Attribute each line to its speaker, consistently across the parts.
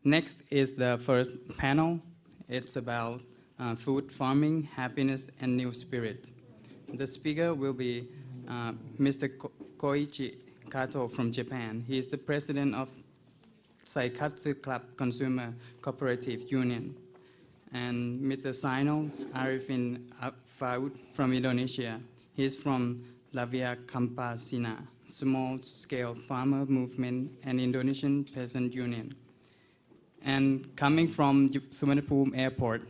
Speaker 1: Next is the first panel. It's about food farming, happiness, and new spirit. The speaker will be Mr. Koichi Kato from Japan. He is the president of Seikatsu Club Consumer Cooperative Union. And Mr. Zainal Arifin Fuad from Indonesia. He's from Livelihood Campesia, small-scale farmer movement, and Indonesian Peasant Union. And coming from Suvarnabhumi Airport,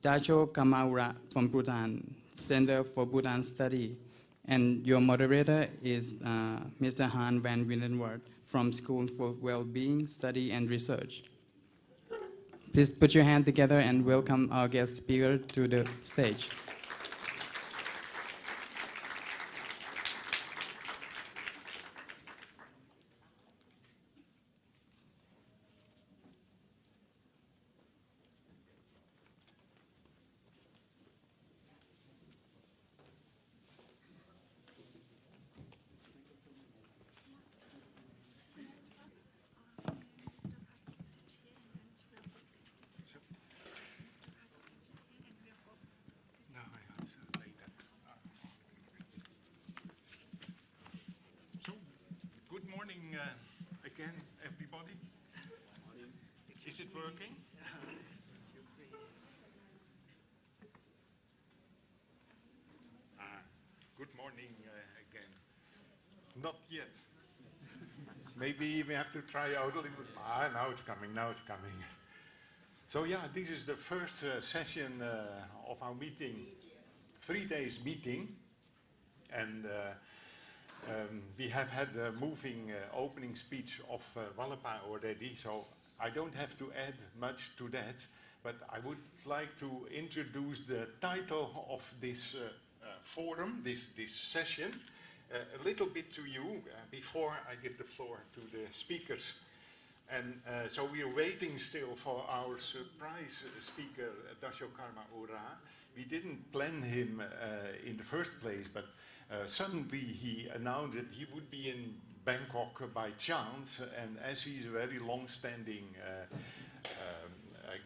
Speaker 1: Dasho from Bhutan, Center for Bhutan Study. And your moderator is Mr. Han van Willenswaard from School for Wellbeing, Study and Research. Please put your hand together and welcome our guest speaker to the stage.
Speaker 2: Again, everybody? Is it working? Good morning again. Not yet. Maybe we have to try out a little bit. Now it's coming, now it's coming. So yeah, this is the first session of our meeting, 3 days meeting. And we have had a moving opening speech of Wallapa already, so I don't have to add much to that, but I would like to introduce the title of this forum, this session, a little bit to you before I give the floor to the speakers. And so we are waiting still for our surprise speaker, Dasho Karma Ora. We didn't plan him in the first place, but suddenly he announced that he would be in Bangkok by chance, and as he's a very long-standing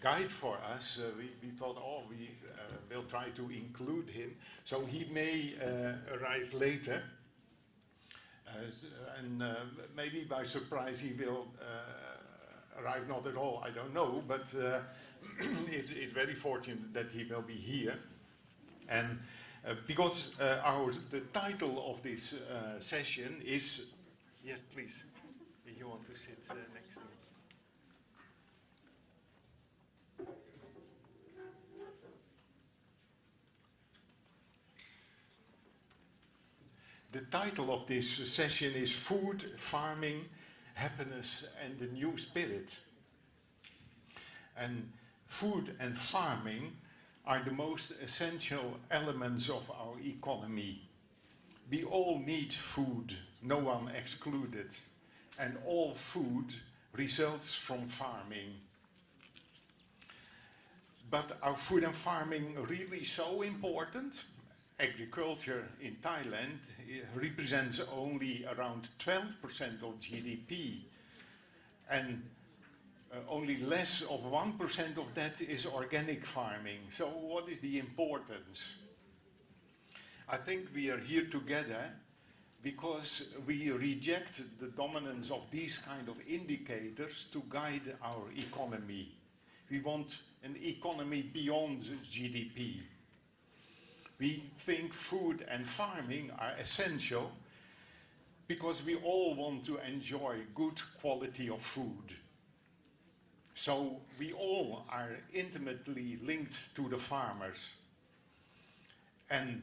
Speaker 2: guide for us, we thought, oh, we will try to include him. So he may arrive later, and maybe by surprise he will arrive not at all, I don't know, but it's very fortunate that he will be here. And because the title of this session is, yes please, if you want to sit next to me. The title of this session is Food, Farming, Happiness and the New Spirit. And food and farming are the most essential elements of our economy. We all need food, no one excluded, and all food results from farming. But are food and farming really so important? Agriculture in Thailand represents only around 12% of GDP, and only less of 1% of that is organic farming. So what is the importance? I think we are here together because we reject the dominance of these kind of indicators to guide our economy. We want an economy beyond GDP. We think food and farming are essential because we all want to enjoy good quality of food. So we all are intimately linked to the farmers. And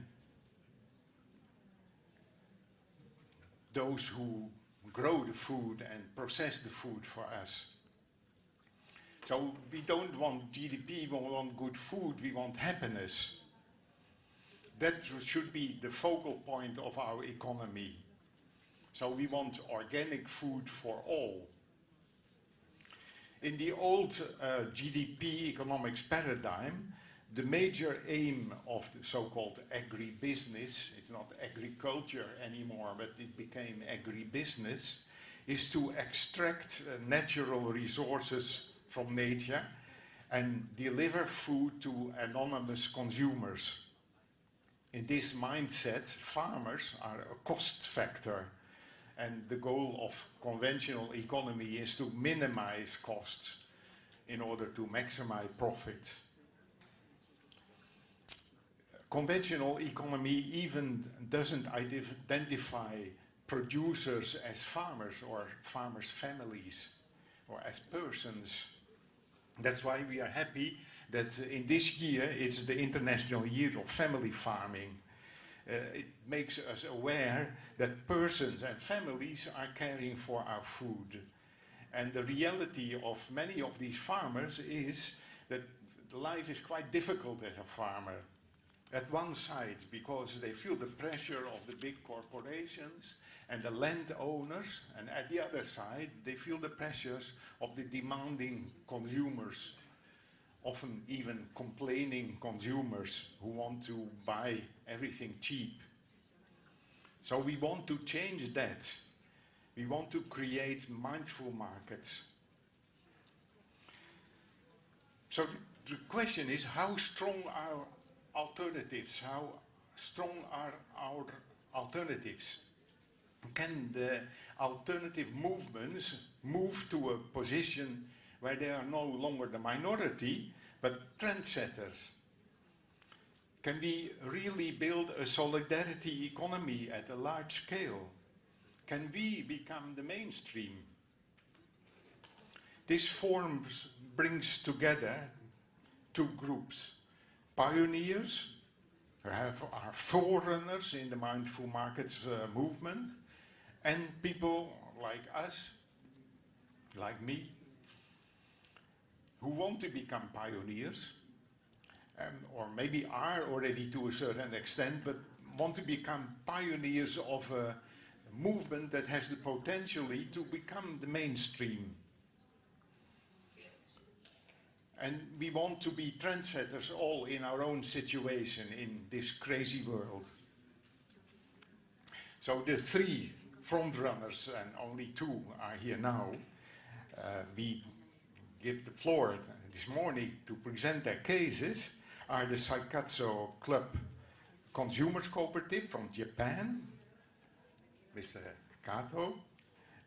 Speaker 2: those who grow the food and process the food for us. So we don't want GDP, we want good food, we want happiness. That should be the focal point of our economy. So we want organic food for all. In the old GDP economics paradigm, the major aim of the so-called agribusiness, it's not agriculture anymore, but it became agribusiness, is to extract natural resources from nature and deliver food to anonymous consumers. In this mindset, farmers are a cost factor, and the goal of conventional economy is to minimize costs in order to maximize profit. Conventional economy even doesn't identify producers as farmers or farmers' families or as persons. That's why we are happy that in this year it's the International Year of Family Farming. It makes us aware that persons and families are caring for our food. And the reality of many of these farmers is that life is quite difficult as a farmer. At one side, because they feel the pressure of the big corporations and the landowners, and at the other side, they feel the pressures of the demanding consumers, often even complaining consumers who want to buy everything cheap. So we want to change that. We want to create mindful markets. So the question is, how strong are alternatives? How strong are our alternatives? Can the alternative movements move to a position where they are no longer the minority, but trendsetters? Can we really build a solidarity economy at a large scale? Can we become the mainstream? This brings together two groups. Pioneers, who are forerunners in the mindful markets movement, and people like us, like me, who want to become pioneers, or maybe are already to a certain extent, but want to become pioneers of a movement that has the potential to become the mainstream. And we want to be trendsetters all in our own situation in this crazy world. So the three frontrunners, and only two are here now, we give the floor this morning to present their cases, are the Seikatsu Club Consumers Cooperative from Japan, Mr. Kato,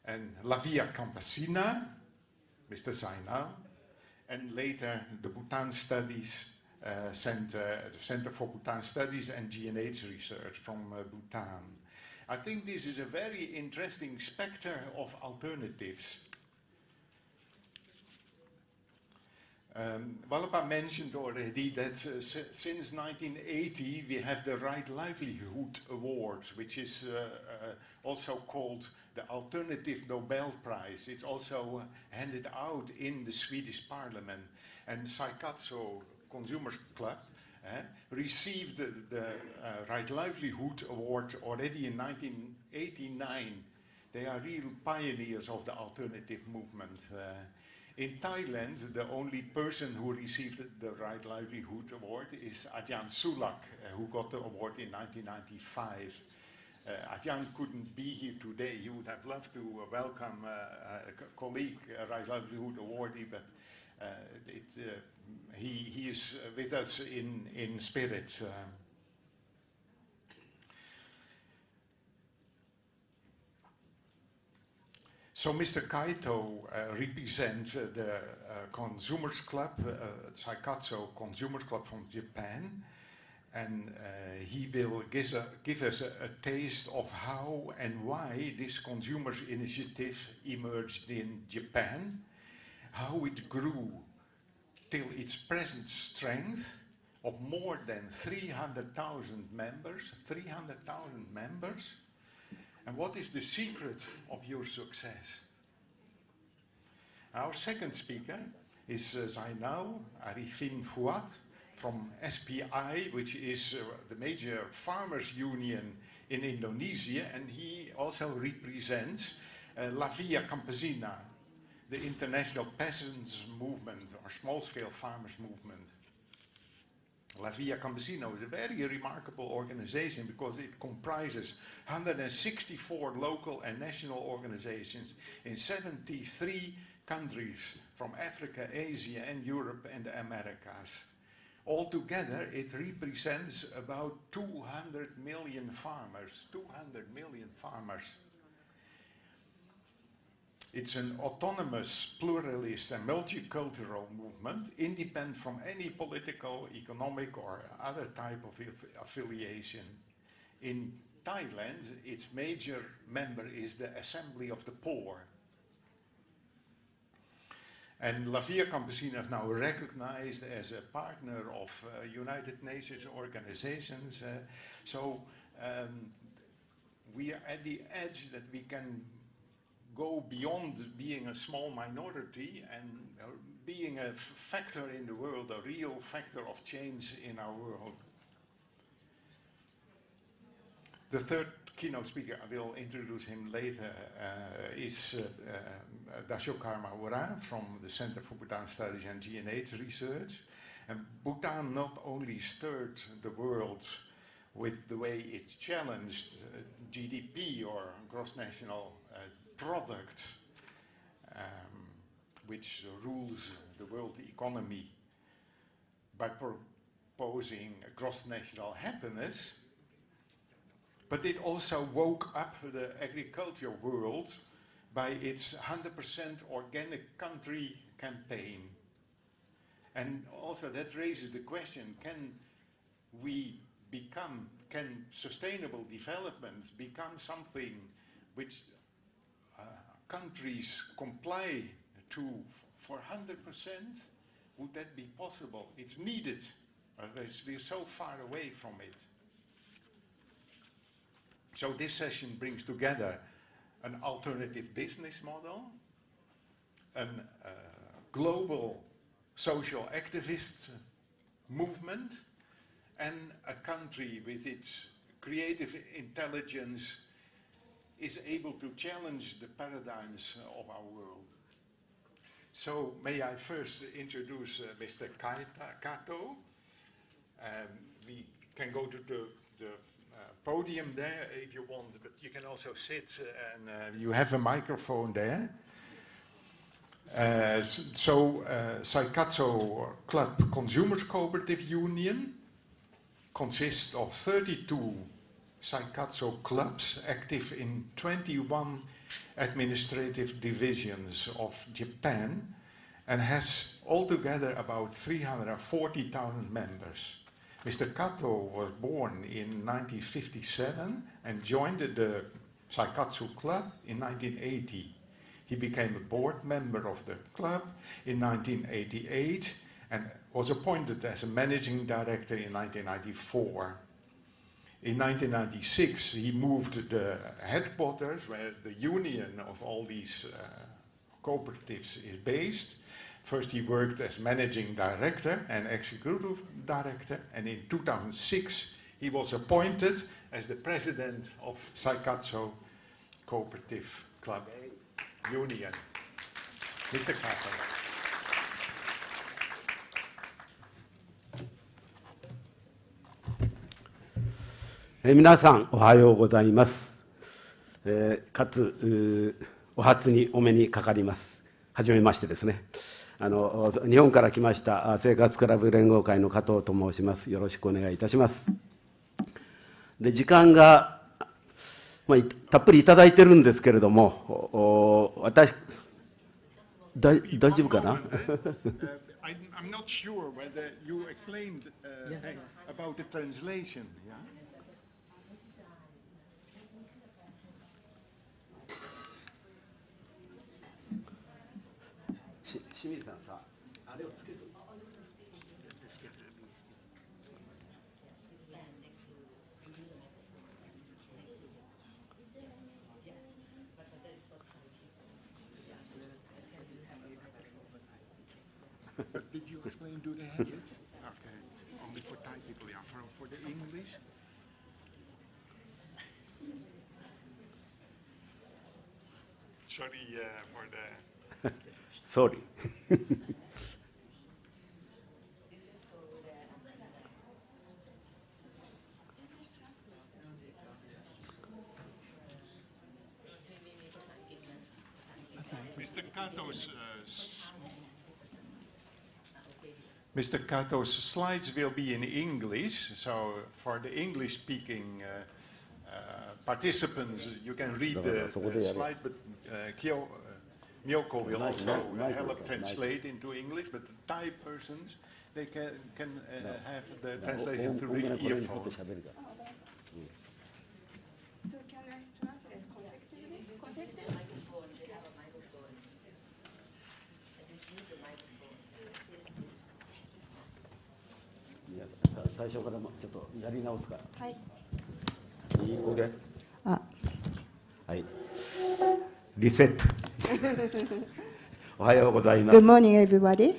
Speaker 2: and La Via Campesina, Mr. Zainal, and later the Bhutan Studies Center, the Center for Bhutan Studies and G&H Research from Bhutan. I think this is a very interesting spectre of alternatives. Walapa mentioned already that since 1980 we have the Right Livelihood Award, which is also called the Alternative Nobel Prize. It's also handed out in the Swedish Parliament. And Seikatsu Consumers Club received the Right Livelihood Award already in 1989. They are real pioneers of the alternative movement. In Thailand, the only person who received the Right Livelihood Award is Ajahn Sulak, who got the award in 1995. Ajahn couldn't be here today. He would have loved to welcome a colleague, Right Livelihood awardee, but he is with us in spirit. So Mr. Kato represents the Consumers Club, Seikatsu Consumers Club from Japan, and he will give us a taste of how and why this consumers initiative emerged in Japan, how it grew till its present strength of more than 300,000 members, and what is the secret of your success? Our second speaker is Zainal Arifin Fuad from SPI, which is the major farmers union in Indonesia, and he also represents La Via Campesina, the international peasants movement or small-scale farmers movement. La Via Campesina is a very remarkable organization because it comprises 164 local and national organizations in 73 countries from Africa, Asia, and Europe and the Americas. Altogether, it represents about 200 million farmers. 200 million farmers. It's an autonomous, pluralist, and multicultural movement, independent from any political, economic, or other type of affiliation. In Thailand, its major member is the Assembly of the Poor. And La Via Campesina is now recognized as a partner of United Nations organizations. We are at the edge that we can go beyond being a small minority and being a factor in the world, a real factor of change in our world. The third keynote speaker, I will introduce him later, is Dasho from the Center for Bhutan Studies and G&H Research. And Bhutan not only stirred the world with the way it challenged GDP or gross national product, which rules the world economy by proposing gross national happiness, but it also woke up the agriculture world by its 100% organic country campaign. And also that raises the question, can sustainable development become something which countries comply to for 100%? Would that be possible? It's needed. We're so far away from it. So this session brings together an alternative business model, a global social activist movement, and a country with its creative intelligence is able to challenge the paradigms of our world. So may I first introduce Mr. Kato. We can go to the podium there if you want, but you can also sit and you have a microphone there. Seikatsu Club Consumers Cooperative Union consists of 32 Seikatsu clubs active in 21 administrative divisions of Japan and has altogether about 340,000 members. Mr. Kato was born in 1957 and joined the Seikatsu Club in 1980. He became a board member of the club in 1988 and was appointed as a managing director in 1994. In 1996, he moved the headquarters where the union of all these cooperatives is based. First, he worked as managing director and executive director, and in 2006, he was appointed as the president of Seikatsu Cooperative Club Union. Mr. Kato.
Speaker 3: 皆さんおはようございます。かつお初にお目にかかります。はじめましてですね。日本から来ました生活クラブ連合会の加藤と申します。よろしくお願いいたします。で、時間が、たっぷりいただいてるんですけれども、私大丈夫かな
Speaker 2: ？I'm not sure whether you explained about the translation. Yeah?
Speaker 3: 清水さんさ、あれをつける。
Speaker 2: But did you explain, do they have it? Okay, only for Thai people, yeah. For the English? Sorry for the...
Speaker 3: Sorry.
Speaker 2: Mr. Kato's slides will be in English, so for the English-speaking participants, you can read the slides, but Miyoko will also help translate into English, but the Thai persons, they can have the translation through the earphone.
Speaker 4: So can I translate consecutively?
Speaker 5: They have a microphone. And you use the microphone.
Speaker 3: 最初からちょっとやり直すから。
Speaker 4: はい。
Speaker 3: いい OK？
Speaker 4: あ、
Speaker 3: はい。リセット。おはようございます。
Speaker 4: Good morning, everybody.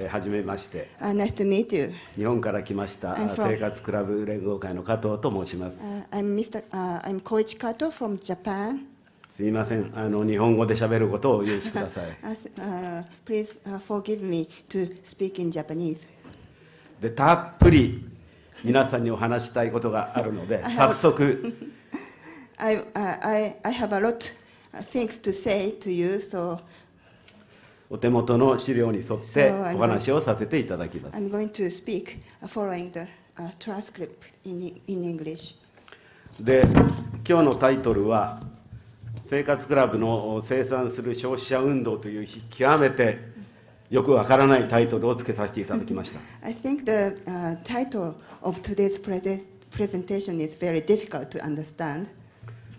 Speaker 3: はじめまして。
Speaker 4: Nice to meet you.
Speaker 3: 日本から来ました生活クラブ連合会の加藤と申します。
Speaker 4: I'm Koichi Kato from Japan.
Speaker 3: すいません、日本語で喋ることをお許しください。
Speaker 4: Please forgive me to speak in Japanese.
Speaker 3: で、たっぷり皆さんにお話したいことがあるので、早速。
Speaker 4: I have a lot things to say to you, so
Speaker 3: お手元の資料に沿ってお話をさせていただきます。
Speaker 4: I'm going to speak following the transcript in English.
Speaker 3: で、今日のタイトルは生活クラブの生産する消費者運動という極めてよくわからないタイトルをつけさせていただきました。
Speaker 4: I think the title of today's presentation is very difficult to understand.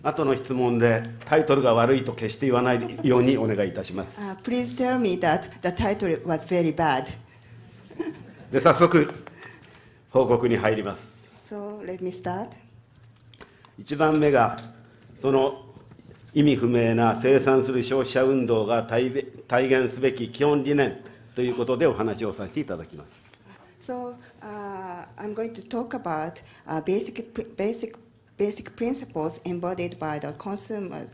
Speaker 3: 後の質問でタイトルが悪いと決して言わないようにお願いいたします。
Speaker 4: Please tell me that the title was very bad.
Speaker 3: で、早速報告に入ります。
Speaker 4: So let me start.
Speaker 3: 1番目がその意味不明な生産する消費者運動が体現すべき基本理念ということでお話をさせていただきます。
Speaker 4: So I'm going to talk about basic principles embodied by the consumers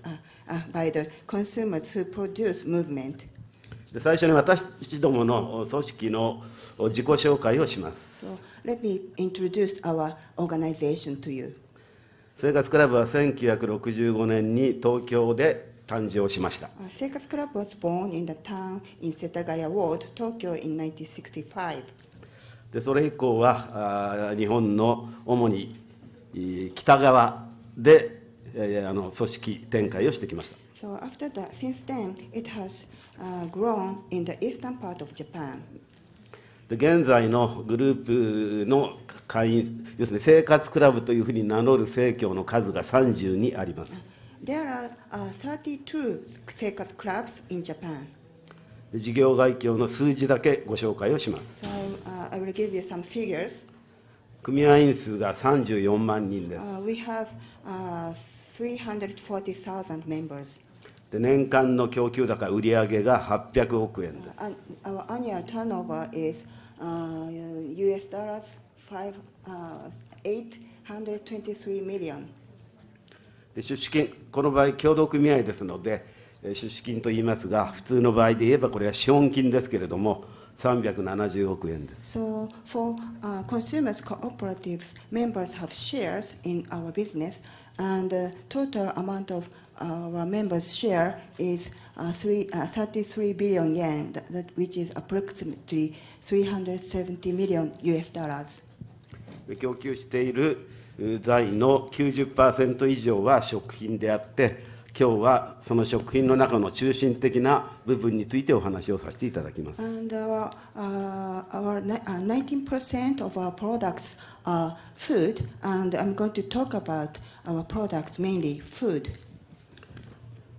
Speaker 4: who produce movement.
Speaker 3: で、最初に私どもの組織の自己紹介をします。
Speaker 4: So let me introduce our organization to you.
Speaker 3: 生活クラブは1965年に東京で誕生しました。
Speaker 4: Seikatsu Club was born in the town in Setagaya Ward, Tokyo in 1965.
Speaker 3: で、それ以降は日本の主に北側で組織展開をしてきました。
Speaker 4: So after that, since then, it has grown in the eastern part of Japan.
Speaker 3: で、現在のグループの会員、要するに生活クラブというふうに名乗る生協の数が32あります。
Speaker 4: There are 32 Seikatsu clubs in Japan.
Speaker 3: 事業概況の数字だけご紹介をします。
Speaker 4: So I will give you some figures.
Speaker 3: 組合員数が34万人です。
Speaker 4: We have 340,000 members.
Speaker 3: で、年間の供給高売上が800億円です。
Speaker 4: Our annual turnover is US dollars 823 million.
Speaker 3: で、出資金、この場合共同組合ですので、出資金と言いますが、普通の場合で言えばこれは資本金ですけれども、370億円です。
Speaker 4: So for consumers cooperatives, members have shares in our business, and the total amount of our members' share is 33 billion yen, which is approximately 370 million US dollars.
Speaker 3: 供給している財の 90% 以上は食品であって、今日はその食品の中の中心的な部分についてお話をさせていただきます。
Speaker 4: And our 19% of our products are food, and I'm going to talk about our products, mainly food.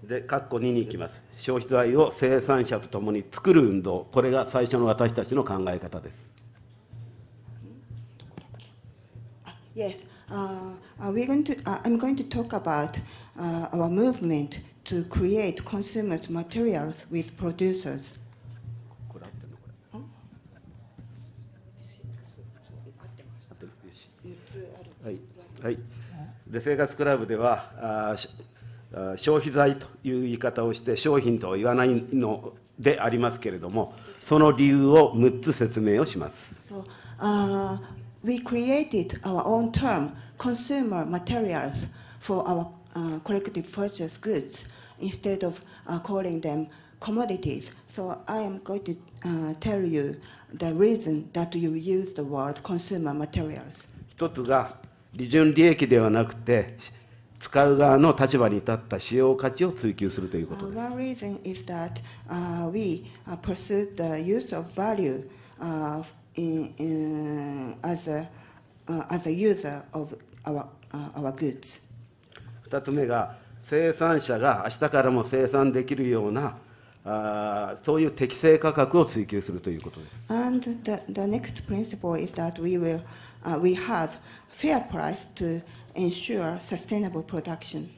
Speaker 3: で、括弧2に行きます。消費財を生産者とともに作る運動、これが最初の私たちの考え方です。
Speaker 4: Yes, I'm going to talk about our movement to create consumers' materials with producers.
Speaker 3: これ合ってるのこれ。はいはい。で、生活クラブでは消費財という言い方をして商品とは言わないのでありますけれども、その理由を6つ説明をします。
Speaker 4: So, we created our own term, consumer materials, for our collective purchase goods, instead of calling them commodities. So I am going to tell you the reason that you use the word consumer materials.
Speaker 3: 一つが利潤利益ではなくて、使う側の立場に立った使用価値を追求するということです。
Speaker 4: One reason is that we pursue the use of value as a user of our goods.
Speaker 3: 2つ目が生産者が明日からも生産できるようなそういう適正価格を追求するということです。
Speaker 4: And the next principle is that we have fair price to ensure sustainable production.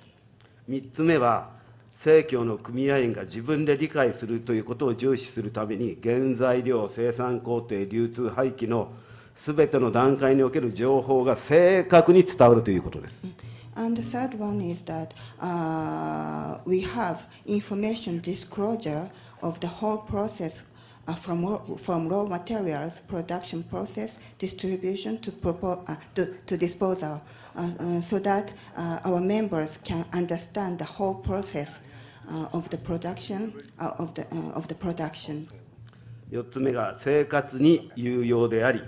Speaker 3: 3つ目は生協の組合員が自分で理解するということを重視するために、原材料、生産工程、流通、廃棄のすべての段階における情報が正確に伝わるということです。
Speaker 4: And the third one is that we have information disclosure of the whole process from raw materials, production process, distribution to disposal, so that our members can understand the whole process of the production of the production.
Speaker 3: 4つ目が生活に有用であり、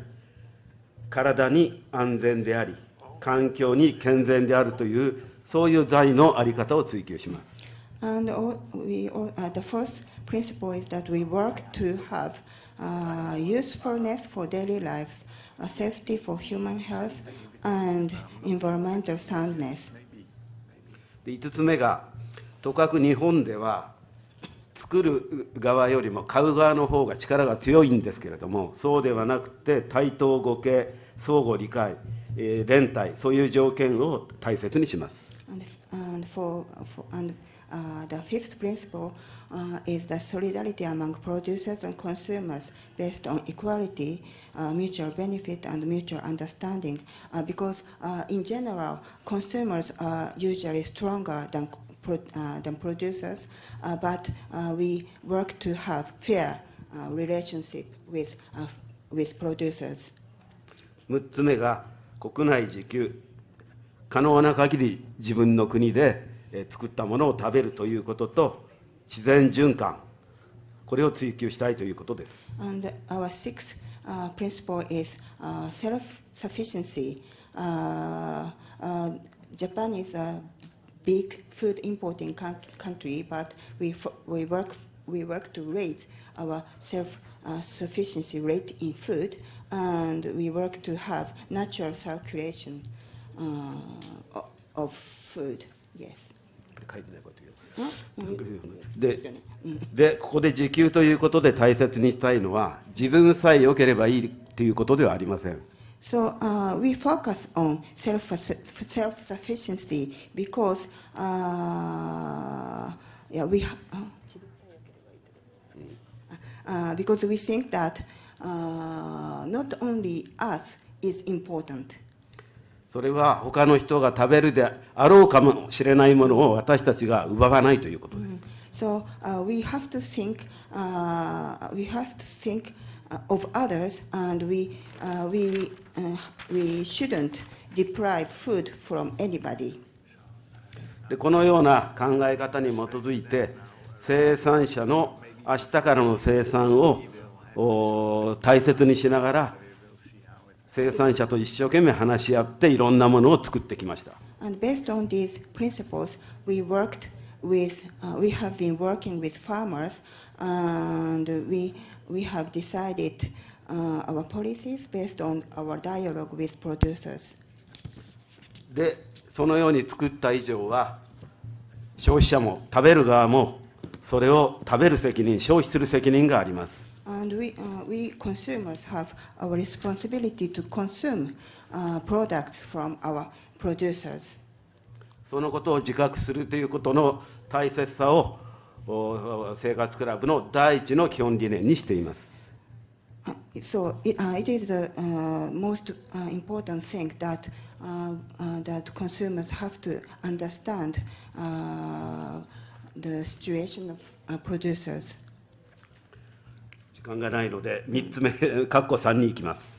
Speaker 3: 体に安全であり、環境に健全であるという、そういう財の在り方を追求します。
Speaker 4: And the first principle is that we work to have usefulness for daily lives, safety for human health, and environmental soundness.
Speaker 3: 5つ目が、とかく日本では作る側よりも買う側の方が力が強いんですけれども、そうではなくて対等互恵、相互理解、連帯、そういう条件を大切にします。
Speaker 4: The fifth principle is the solidarity among producers and consumers based on equality, mutual benefit, and mutual understanding. Because in general, consumers are usually stronger than producers, but we work to have fair relationship with producers.
Speaker 3: 6つ目が国内自給、可能な限り自分の国で作ったものを食べるということと、自然循環、これを追求したいということです。
Speaker 4: And our sixth principle is self-sufficiency. Japan is a big food importing country, but we work to raise our self-sufficiency rate in food, and we work to have natural circulation of food. Yes.
Speaker 3: 書いてないこと言う。で、ここで自給ということで大切にしたいのは、自分さえ良ければいいということではありません。
Speaker 4: So we focus on self-sufficiency because because we think that not only us is important.
Speaker 3: それは他の人が食べるであろうかもしれないものを私たちが奪わないということです。
Speaker 4: So we have to think of others, and we shouldn't deprive food from anybody.
Speaker 3: でこのような考え方に基づいて、生産者の明日からの生産を大切にしながら、生産者と一生懸命話し合っていろんなものを作ってきました。
Speaker 4: And based on these principles, we have been working with farmers, and we have decided our policies based on our dialogue with producers.
Speaker 3: で、そのように作った以上は、消費者も食べる側もそれを食べる責任、消費する責任があります。
Speaker 4: And we consumers have our responsibility to consume products from our producers.
Speaker 3: そのことを自覚するということの大切さを生活クラブの第一の基本理念にしています。
Speaker 4: So it is the most important thing that consumers have to understand the situation of producers.
Speaker 3: 時間がないので3つ目、括弧3に行きます。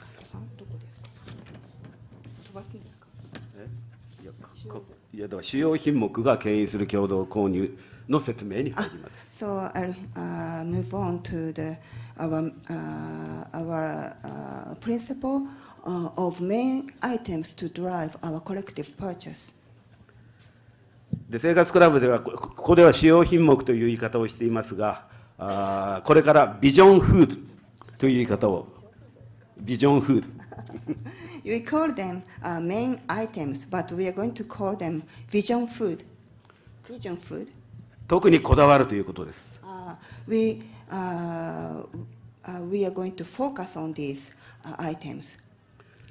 Speaker 3: いやだから主要品目が牽引する共同購入の説明に入ります。
Speaker 4: So I'll move on to our principle of main items to drive our collective purchase.
Speaker 3: で生活クラブではここでは主要品目という言い方をしていますが、これからビジョンフードという言い方をビジョンフード
Speaker 4: We call them main items, but we are going to call them vision food. Vision food.
Speaker 3: 特にこだわるということです。
Speaker 4: We are going to focus on these items.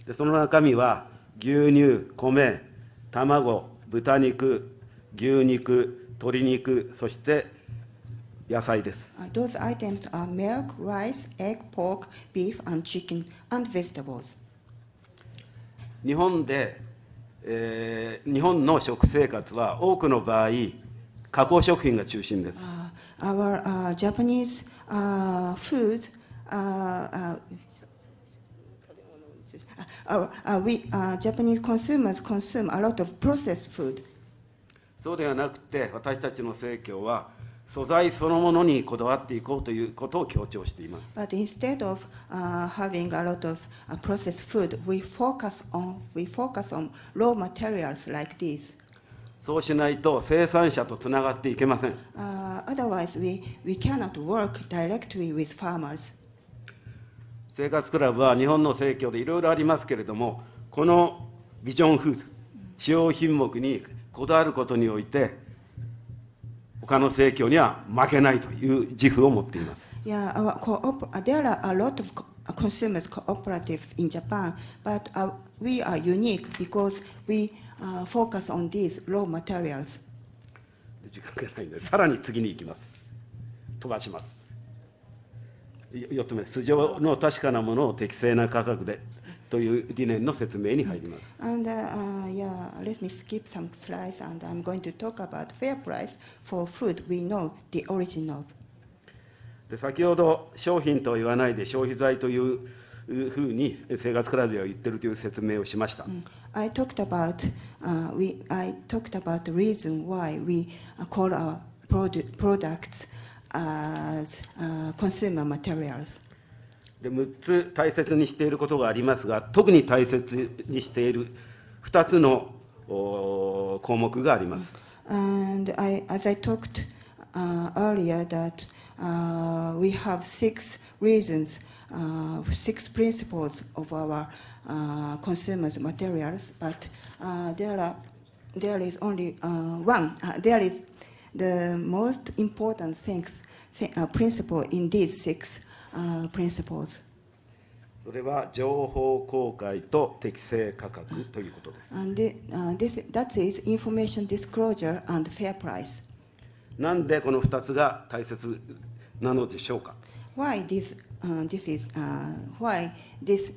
Speaker 3: でその中身は牛乳、米、卵、豚肉、牛肉、鶏肉、そして野菜です。
Speaker 4: Those items are milk, rice, egg, pork, beef, and chicken, and vegetables.
Speaker 3: 日本の食生活は多くの場合、加工食品が中心です。
Speaker 4: Our Japanese food, Japanese consumers consume a lot of processed food.
Speaker 3: そうではなくて、私たちの生協は素材そのものにこだわっていこうということを強調しています。
Speaker 4: But instead of having a lot of processed food, we focus on raw materials like these.
Speaker 3: そうしないと生産者とつながっていけません。
Speaker 4: Otherwise, we cannot work directly with farmers.
Speaker 3: 生活クラブは日本の生協でいろいろありますけれども、このビジョンフード、主要品目にこだわることにおいて、他の生協には負けないという自負を持っています。
Speaker 4: Yeah, there are a lot of consumers cooperatives in Japan, but we are unique because we focus on these raw materials.
Speaker 3: 時間がないので、さらに次に行きます。飛ばします。4つ目、素性の確かなものを適正な価格でという理念の説明に入ります。
Speaker 4: And let me skip some slides, and I'm going to talk about fair price for food we know the origin of.
Speaker 3: で先ほど商品とは言わないで消費財というふうに生活クラブでは言ってるという説明をしました。
Speaker 4: I talked about the reason why we call our products as consumer materials.
Speaker 3: で6つ大切にしていることがありますが、特に大切にしている2つの項目があります。
Speaker 4: And as I talked earlier, that we have 6 reasons, 6 principles of our consumers' materials, but there is only one. There is the most important principle in these 6 principles.
Speaker 3: それは情報公開と適正価格ということです。
Speaker 4: And that is information disclosure and fair price.
Speaker 3: なんでこの2つが大切なのでしょうか。
Speaker 4: Why this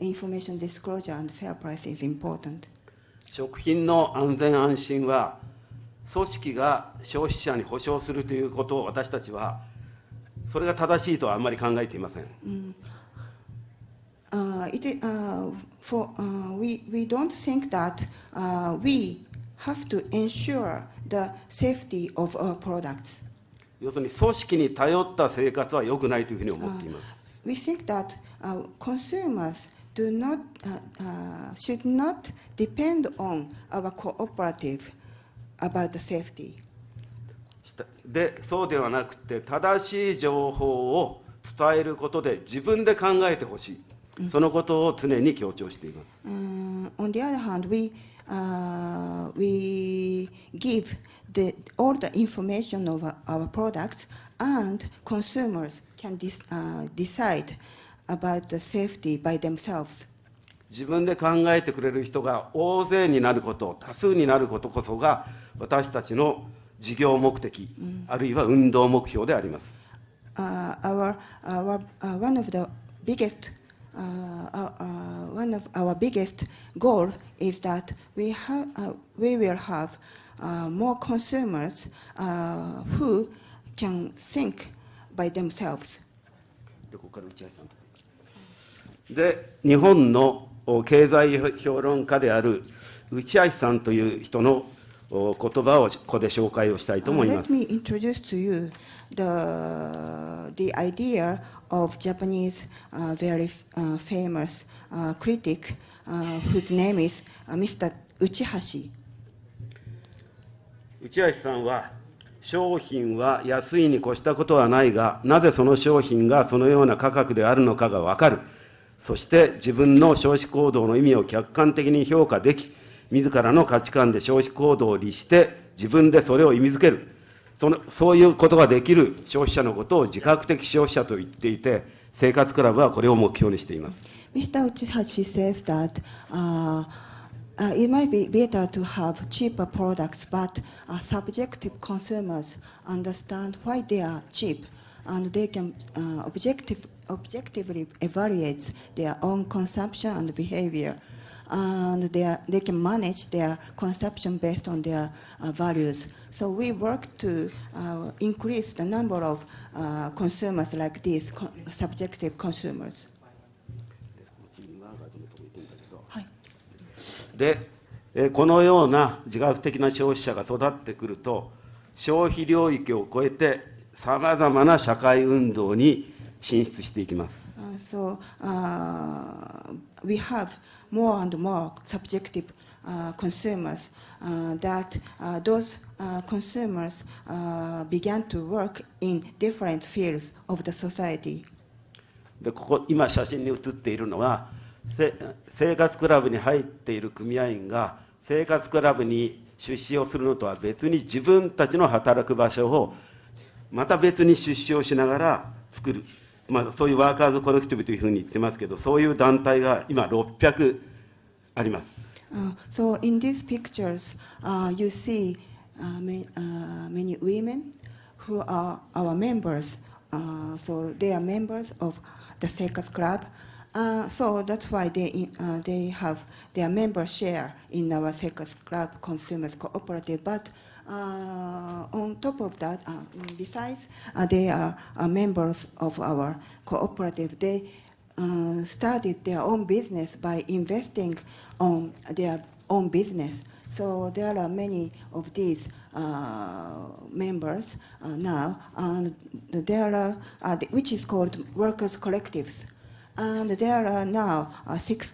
Speaker 4: information disclosure and fair price is important?
Speaker 3: 食品の安全安心は組織が消費者に保証するということを私たちはそれが正しいとはあんまり考えていません。
Speaker 4: We don't think that we have to ensure the safety of our products.
Speaker 3: 要するに組織に頼った生活は良くないというふうに思っています。
Speaker 4: We think that consumers should not depend on our cooperative about the safety.
Speaker 3: で、そうではなくて正しい情報を伝えることで自分で考えてほしい、そのことを常に強調しています。
Speaker 4: On the other hand, we give all the information of our products, and consumers can decide about the safety by themselves.
Speaker 3: 自分で考えてくれる人が大勢になること、多数になることこそが私たちの事業目的、あるいは運動目標であります。
Speaker 4: One of our biggest goal is that we will have more consumers who can think by themselves.
Speaker 3: で、ここから内橋さんで、日本の経済評論家である内橋さんという人の言葉をここで紹介をしたいと思います。
Speaker 4: Let me introduce to you the idea of Japanese very famous critic whose name is Mr. Uchihashi.
Speaker 3: 内橋さんは、商品は安いに越したことはないが、なぜその商品がそのような価格であるのかが分かる。そして自分の消費行動の意味を客観的に評価でき、自らの価値観で消費行動を律して、自分でそれを意味づける。そういうことができる消費者のことを自覚的消費者と言っていて、生活クラブはこれを目標にしています。
Speaker 4: Mr. Uchihashi says that it might be better to have cheaper products, but subjective consumers understand why they are cheap, and they can objectively evaluate their own consumption and behavior, and they can manage their consumption based on their values. So we work to increase the number of consumers like these subjective consumers.
Speaker 3: で、このような自覚的な消費者が育ってくると、消費領域を超えてさまざまな社会運動に進出していきます。
Speaker 4: So we have more and more subjective consumers that those consumers began to work in different fields of the society.
Speaker 3: で、ここ今写真に写っているのは、生活クラブに入っている組合員が生活クラブに出資をするのとは別に自分たちの働く場所をまた別に出資をしながら作る、そういうワーカーズコレクティブというふうに言ってますけど、そういう団体が今600あります。
Speaker 4: So in these pictures, you see many women who are our members. So they are members of the Seikatsu Club. So that's why they have their member share in our Seikatsu Club Consumers Cooperative. But on top of that, besides they are members of our cooperative, they started their own business by investing on their own business. So there are many of these members now, and there are which is called workers' collectives. And there are now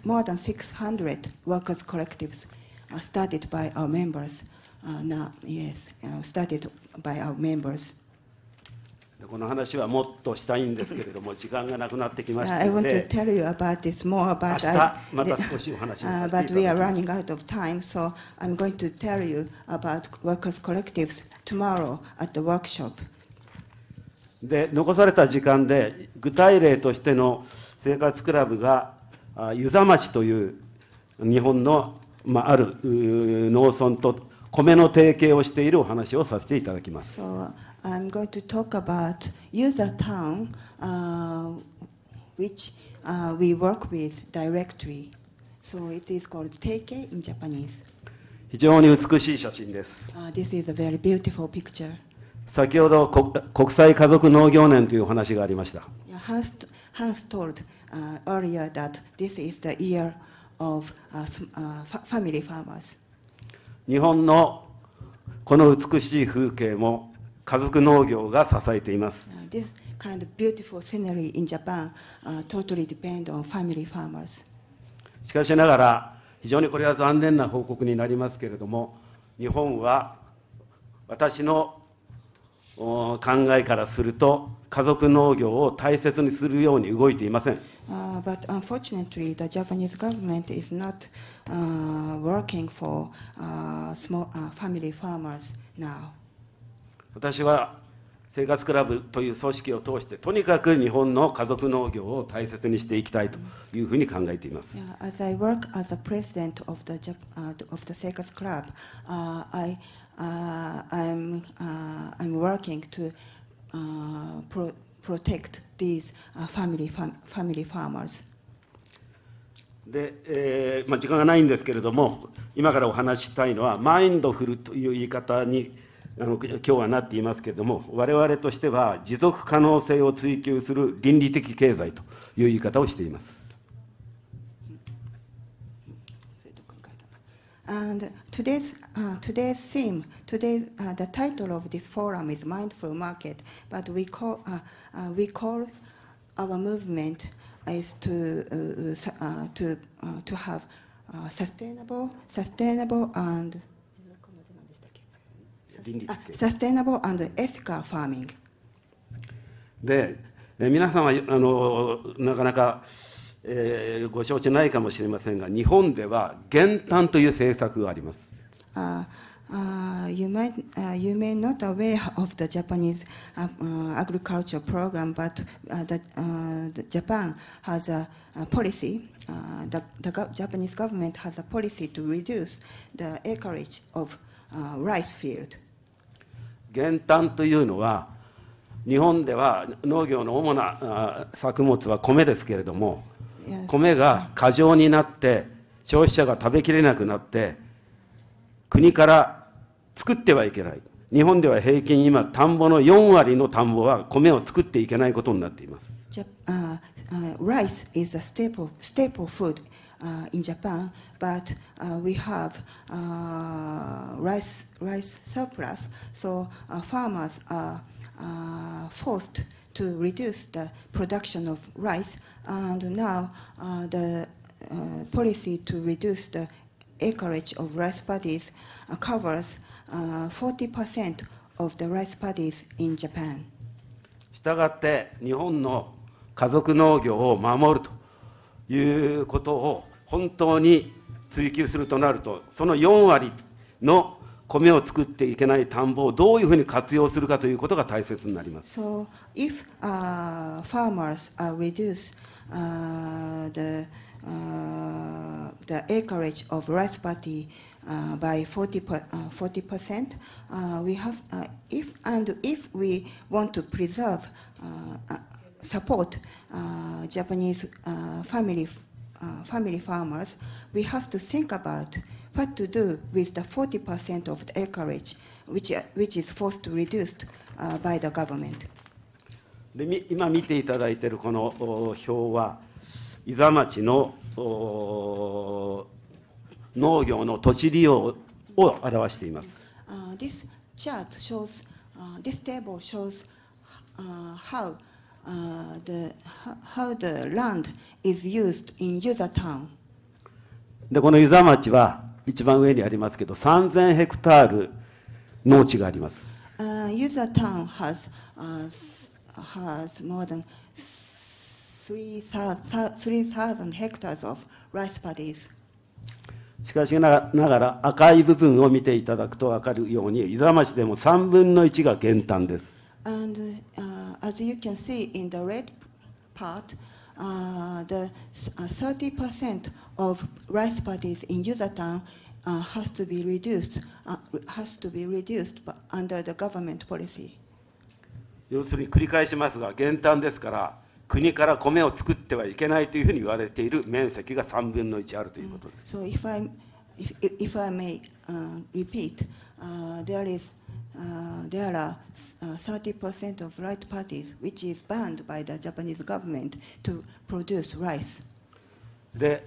Speaker 4: more than 600 workers' collectives started by our members. Started by our members.
Speaker 3: この話はもっとしたいんですけれども、時間がなくなってきました
Speaker 4: I
Speaker 3: の
Speaker 4: want to
Speaker 3: で、
Speaker 4: tell you about this more,
Speaker 3: 明
Speaker 4: but
Speaker 3: 日また少しお話をさせていただ
Speaker 4: but
Speaker 3: き
Speaker 4: we are
Speaker 3: ます。
Speaker 4: running out of time, so I'm going to tell you about workers' collectives tomorrow at the workshop.
Speaker 3: で、残された時間で具体例としての生活クラブが遊佐町という日本の、ある農村と米の提携をしているお話をさせていただきます。
Speaker 4: So I'm going to talk about user town, which we work with directly. So it is called Teike in Japanese.
Speaker 3: 非常に美しい写真です。
Speaker 4: This is a very beautiful picture.
Speaker 3: 先ほど国際家族農業年というお話がありました。
Speaker 4: Hans told earlier that this is the year of family farmers.
Speaker 3: 日本のこの美しい風景も家族農業が支えています。
Speaker 4: This kind of beautiful scenery in Japan totally depend on family farmers.
Speaker 3: しかしながら非常にこれは残念な報告になりますけれども、日本は私の考えからすると家族農業を大切にするように動いていません。
Speaker 4: But unfortunately, the Japanese government is not working for small family farmers now.
Speaker 3: 私は生活クラブという組織を通してとにかく日本の家族農業を大切にしていきたいというふうに考えています。
Speaker 4: As I work as a president of the Seikatsu Club, I'm working to protect these family farmers.
Speaker 3: で、時間がないんですけれども、今からお話ししたいのはマインドフルという言い方に今日はなっていますけれども、我々としては持続可能性を追求する倫理的経済という言い方をしています。
Speaker 4: And today's theme, the title of this forum is Mindful Market, but we call our movement is to have sustainable and ethical farming.
Speaker 3: で、皆さんはなかなか、ご承知ないかもしれませんが、日本では減反という政策があります。
Speaker 4: You may not aware of the Japanese agriculture program, but the Japan has a policy. The Japanese government has a policy to reduce the acreage of rice field.
Speaker 3: 減反というのは、日本では農業の主な作物は米ですけれども、米が過剰になって消費者が食べきれなくなって国から作ってはいけない。日本では平均今田んぼの4割の田んぼは米を作っていけないことになっています。
Speaker 4: Rice is a staple food in Japan, but we have rice surplus, so farmers are forced to reduce the production of rice, and now the policy to reduce the acreage of rice paddies covers 40% of the rice paddies in Japan.
Speaker 3: したがって日本の家族農業を守るということを本当に追求するとなると、その4割の米を作っていけない田んぼをどういうふうに活用するかということが大切になります。
Speaker 4: So if farmers reduce the acreage of rice paddy by 40%, we have if we want to preserve support Japanese family farmers, we have to think about what to do with the 40% of the acreage which is forced to reduced by the government.
Speaker 3: で今見ていただいているこの表は伊佐町の農業の土地利用を表しています。
Speaker 4: This chart shows, this table shows how the land is used in Yuza town.
Speaker 3: でこの湯佐町は一番上にありますけど、3000ヘクタール農地があります。
Speaker 4: Yuza town has more than 3,000 hectares of rice paddies.
Speaker 3: しかしながら赤い部分を見ていただくと分かるように、伊佐町でも3分の1が減反です。
Speaker 4: And as you can see in the red part, the 30% of rice paddies in Yuza town has to be reduced under the government policy.
Speaker 3: 要するに繰り返しますが、減反ですから国から米を作ってはいけないというふうに言われている面積が3分の1あるということです。
Speaker 4: So if I may repeat, there are 30% of rice paddies which is banned by the Japanese government to produce rice.
Speaker 3: で、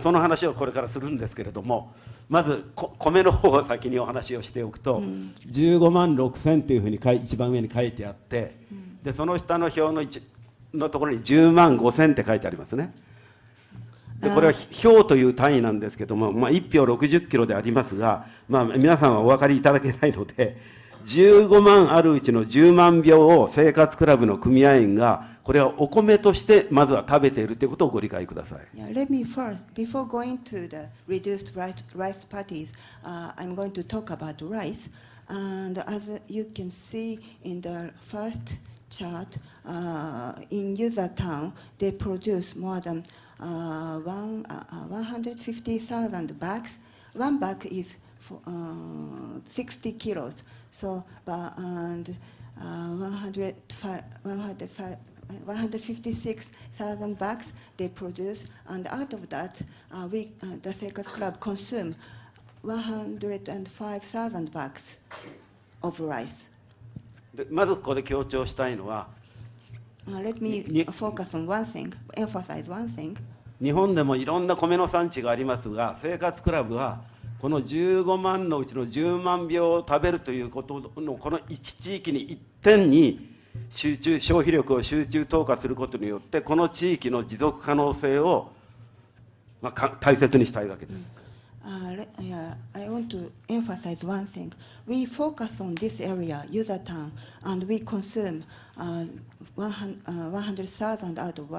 Speaker 3: その話をこれからするんですけれども、まず米の方を先にお話をしておくと、15万6000というふうに一番上に書いてあって、でその下の表のところに10万5000って書いてありますね。でこれは票という単位なんですけども、1票60キロでありますが、皆さんはお分かりいただけないので、15万あるうちの10万票を生活クラブの組合員がこれはお米としてまずは食べているということをご理解ください。
Speaker 4: Let me first, before going to the reduced rice paddies, I'm going to talk about rice. And as you can see in the first chart, in Yuza town, they produce more than 150,000 bags. One bag is 60 kilos. So, and 156,000 bags they produce, and out of that, the Seikatsu Club consume 105,000 bags of rice.
Speaker 3: まずここで強調したいのは、
Speaker 4: Let me focus on one thing, emphasize one thing.
Speaker 3: 日本でもいろんな米の産地がありますが、生活クラブはこの15万のうちの10万票を食べるということのこの一地域に一点に消費力を集中投下することによってこの地域の持続可能性を、大切にしたいわけです。
Speaker 4: I want to emphasize one thing. We focus on this area, user town, and we consume 100,000 out of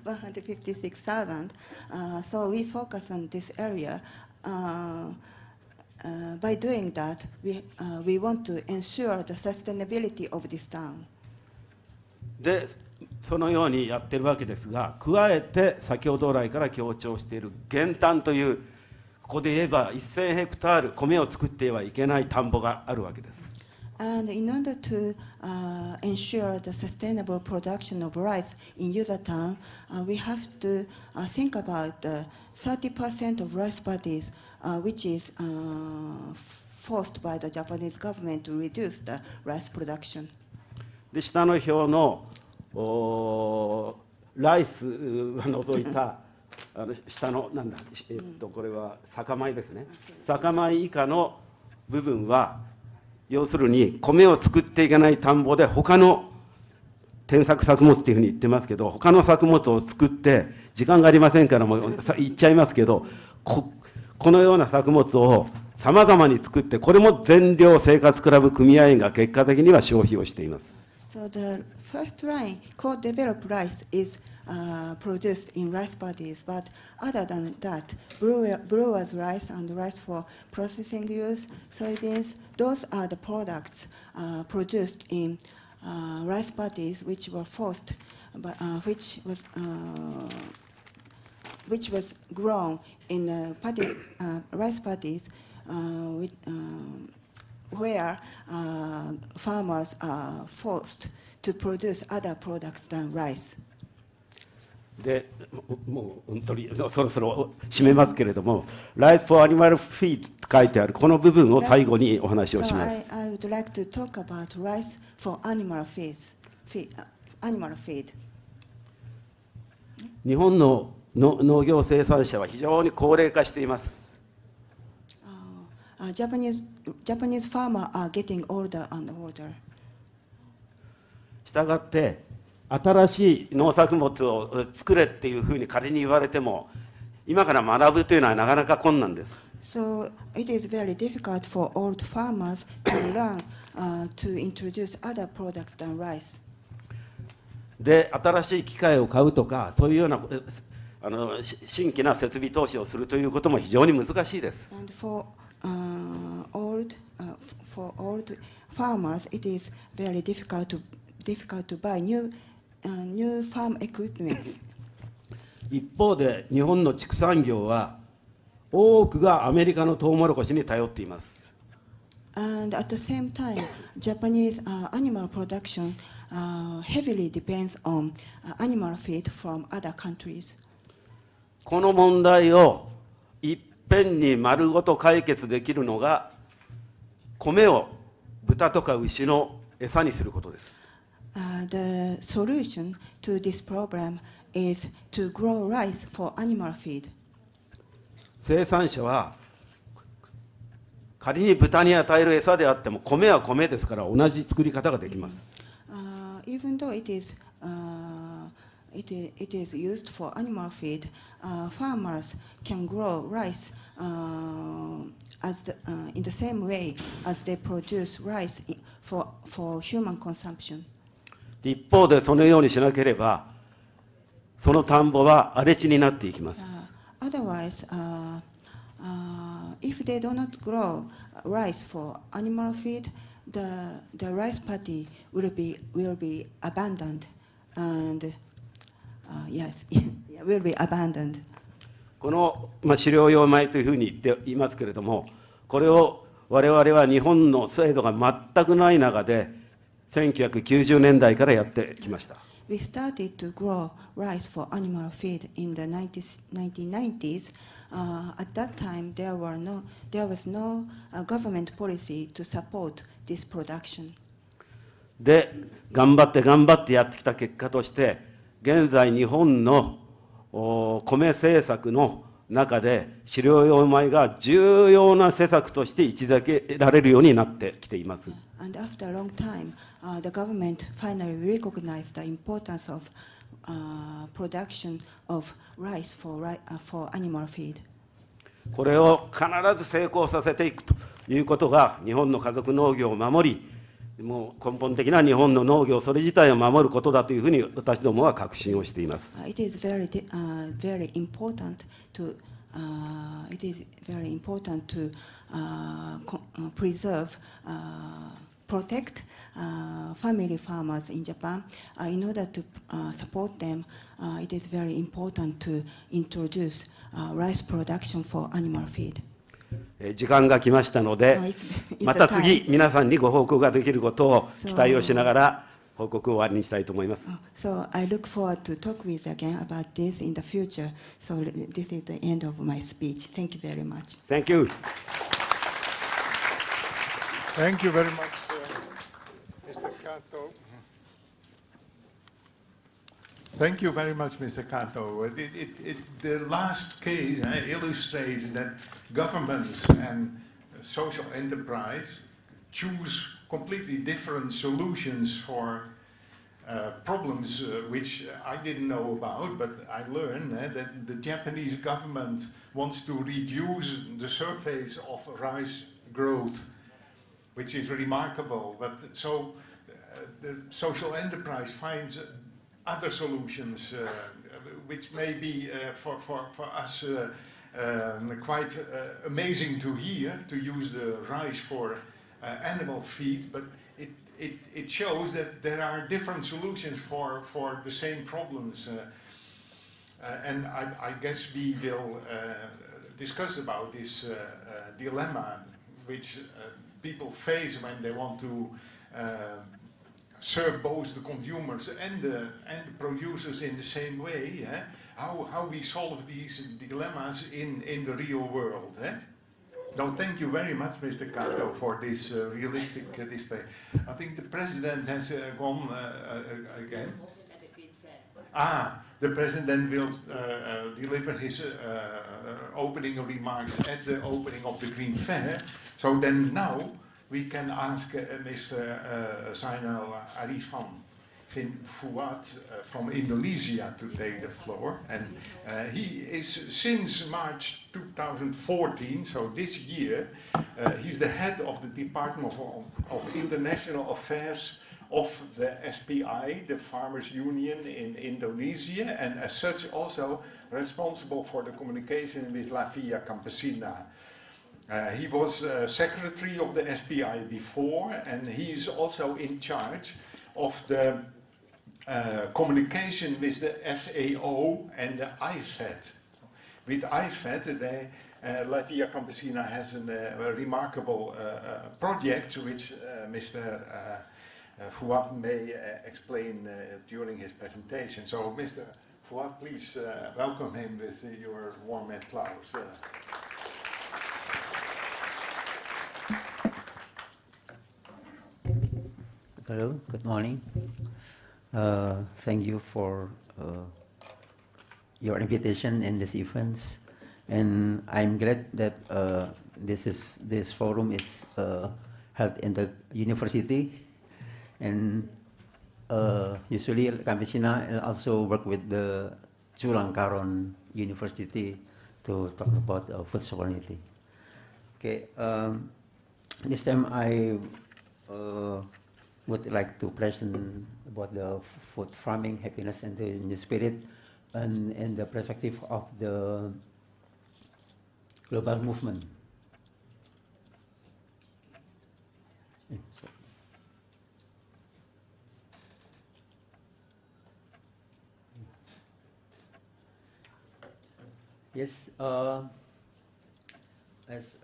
Speaker 4: 156,000. So we focus on this area. By doing that, we want to ensure the sustainability of this town.
Speaker 3: でそのようにやってるわけですが、加えて先ほど来から強調している減反という、ここで言えば1000ヘクタール米を作ってはいけない田んぼがあるわけです。
Speaker 4: And in order to ensure the sustainable production of rice in Yuzatan, we have to think about the 30% of rice paddies, which is forced by the Japanese government to reduce the rice production.
Speaker 3: で下の表のライスは除いた下のこれは酒米ですね。酒米以下の部分は要するに米を作っていかない田んぼで他の転作作物っていうふうに言ってますけど、他の作物を作って時間がありませんからもう言っちゃいますけど、このような作物をさまざまに作って、これも全量生活クラブ組合員が結果的には消費をしています。
Speaker 4: So the first line, co-developed rice, is produced in rice paddies, but other than that, brewers' rice and rice for processing use, soybeans, those are the products produced in rice paddies which were forced, which was grown in rice paddies where farmers are forced to produce other products than rice.
Speaker 3: でもう本当にそろそろ締めますけれども、Rice for Animal Feed と書いてあるこの部分を最後にお話をします。
Speaker 4: So I would like to talk about rice for animal feed.
Speaker 3: 日本の農業生産者は非常に高齢化しています。
Speaker 4: Japanese farmers are getting older and older.
Speaker 3: したがって新しい農作物を作れっていうふうに仮に言われても、今から学ぶというのはなかなか困難です。
Speaker 4: So it is very difficult for old farmers to learn to introduce other products than rice.
Speaker 3: で、新しい機械を買うとか、そういうような新規な設備投資をするということも非常に難しいです。
Speaker 4: And for old farmers, it is very difficult to buy new farm equipments.
Speaker 3: 一方で日本の畜産業は多くがアメリカのトウモロコシに頼っています。
Speaker 4: And at the same time, Japanese animal production heavily depends on animal feed from other countries.
Speaker 3: この問題をいっぺんに丸ごと解決できるのが、米を豚とか牛の餌にすることです。
Speaker 4: The solution to this problem is to grow rice for animal feed.
Speaker 3: 生産者は仮に豚に与える餌であっても米は米ですから同じ作り方ができます。
Speaker 4: Even though it is used for animal feed, farmers can grow rice in the same way as they produce rice for human consumption.
Speaker 3: 一方でそのようにしなければ、その田んぼは荒れ地になっていきます。
Speaker 4: Otherwise, if they do not grow rice for animal feed, the rice paddy will be abandoned, and yes, will be abandoned.
Speaker 3: この、飼料用米というふうに言っていますけれども、これを我々は日本の制度が全くない中で1990年代からやってきました。
Speaker 4: We started to grow rice for animal feed in the 1990s. At that time, there was no government policy to support this production.
Speaker 3: で、頑張ってやってきた結果として、現在日本の米政策の中で飼料用米が重要な施策として位置づけられるようになってきています。
Speaker 4: And after a long time, the government finally recognized the importance of production of rice for animal feed.
Speaker 3: これを必ず成功させていくということが日本の家族農業を守り、もう根本的な日本の農業それ自体を守ることだというふうに私どもは確信をしています。
Speaker 4: It is very important to preserve, protect family farmers in Japan. In order to support them, it is very important to introduce rice production for animal feed.
Speaker 3: 時間が来ましたので、また次皆さんにご報告ができることを期待をしながら報告を終わりにしたいと思います。
Speaker 4: So I look forward to talk with you again about this in the future. So this is the end of my speech. Thank you very much.
Speaker 3: Thank you.
Speaker 2: Thank you very much, Mr. Kato. Thank you very much, Mr. Kato. The last case illustrates that governments and social enterprise choose completely different solutions for problems which I didn't know about, but I learned that the Japanese government wants to reduce the surface of rice growth, which is remarkable. But so the social enterprise finds other solutions, which may be for us quite amazing to hear, to use the rice for animal feed, but it shows that there are different solutions for the same problems. And I guess we will discuss about this dilemma which people face when they want to serve both the consumers and the producers in the same way. How we solve these dilemmas in the real world. No, thank you very much, Mr. Kato, for this realistic display. I think the president has gone again. The president will deliver his opening remarks at the opening of the Green Fair. So then now we can ask Mr. Zainal Arifin Fuad from Indonesia to take the floor. And he is, since March 2014, so this year, he's the head of the Department of International Affairs of the SPI, the Farmers Union in Indonesia, and as such also responsible for the communication with La Via Campesina. He was secretary of the SPI before, and he is also in charge of the communication with the FAO and the IFED. With IFED, La Via Campesina has a remarkable project which Mr. Fuad may explain during his presentation. So, Mr. Fuad, please welcome him with your warm applause.
Speaker 6: Hello, good morning. Thank you for your invitation in this event, and I'm glad that this forum is held in the university, and usually Campesina also work with the Chulalongkorn University to talk about food sovereignty. Okay, this time I would like to present about the food farming, happiness, and the spirit, and in the perspective of the global movement. Yes, as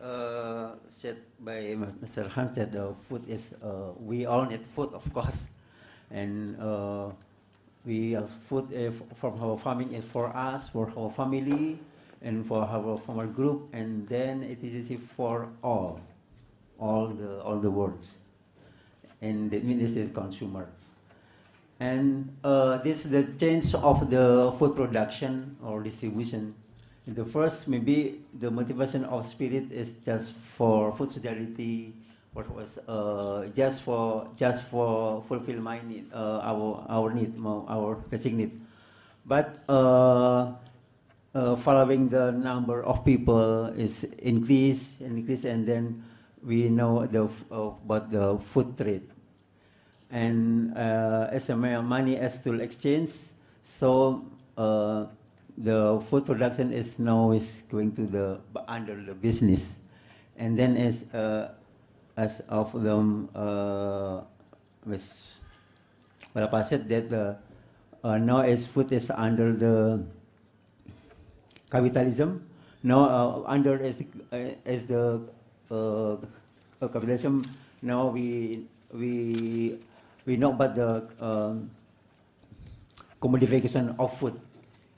Speaker 6: said by Mr. Hunter, the food is, we all need food, of course, and food from our farming is for us, for our family, and for our group, and then it is for all the world, and that means the consumer. And this is the change of the food production or distribution. The first, maybe the motivation of spirit is just for food solidarity, just for fulfill my need, our need, our basic need. But following the number of people is increase, and then we know about the food trade, and as a money as tool exchange, so the food production is now going to the under the business, and then as of them was I said that now as food is under the capitalism, now under as the capitalism, now we know about the commodification of food,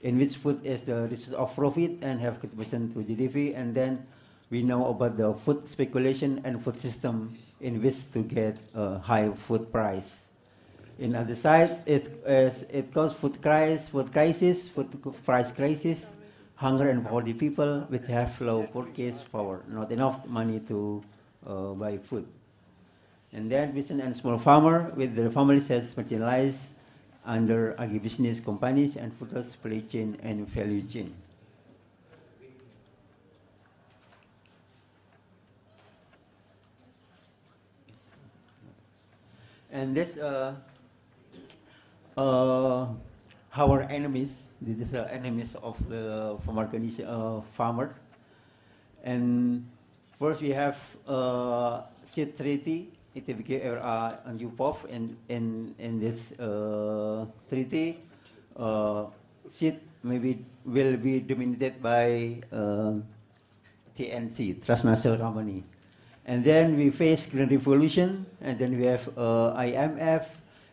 Speaker 6: in which food is the resource of profit and have contribution to GDP, and then we know about the food speculation and food system in which to get a high food price. In other side, it causes food crisis, food price crisis, hunger and poverty people which have low purchase power, not enough money to buy food. And then peasant and small farmer with their families has marginalized under agribusiness companies and food supply chain and value chain. And this our enemies. This is the enemies of the farmer. And first we have seed treaty. It became a new POF, and in this treaty, seed maybe will be dominated by TNC, transnational company. And then we face Green Revolution, and then we have IMF,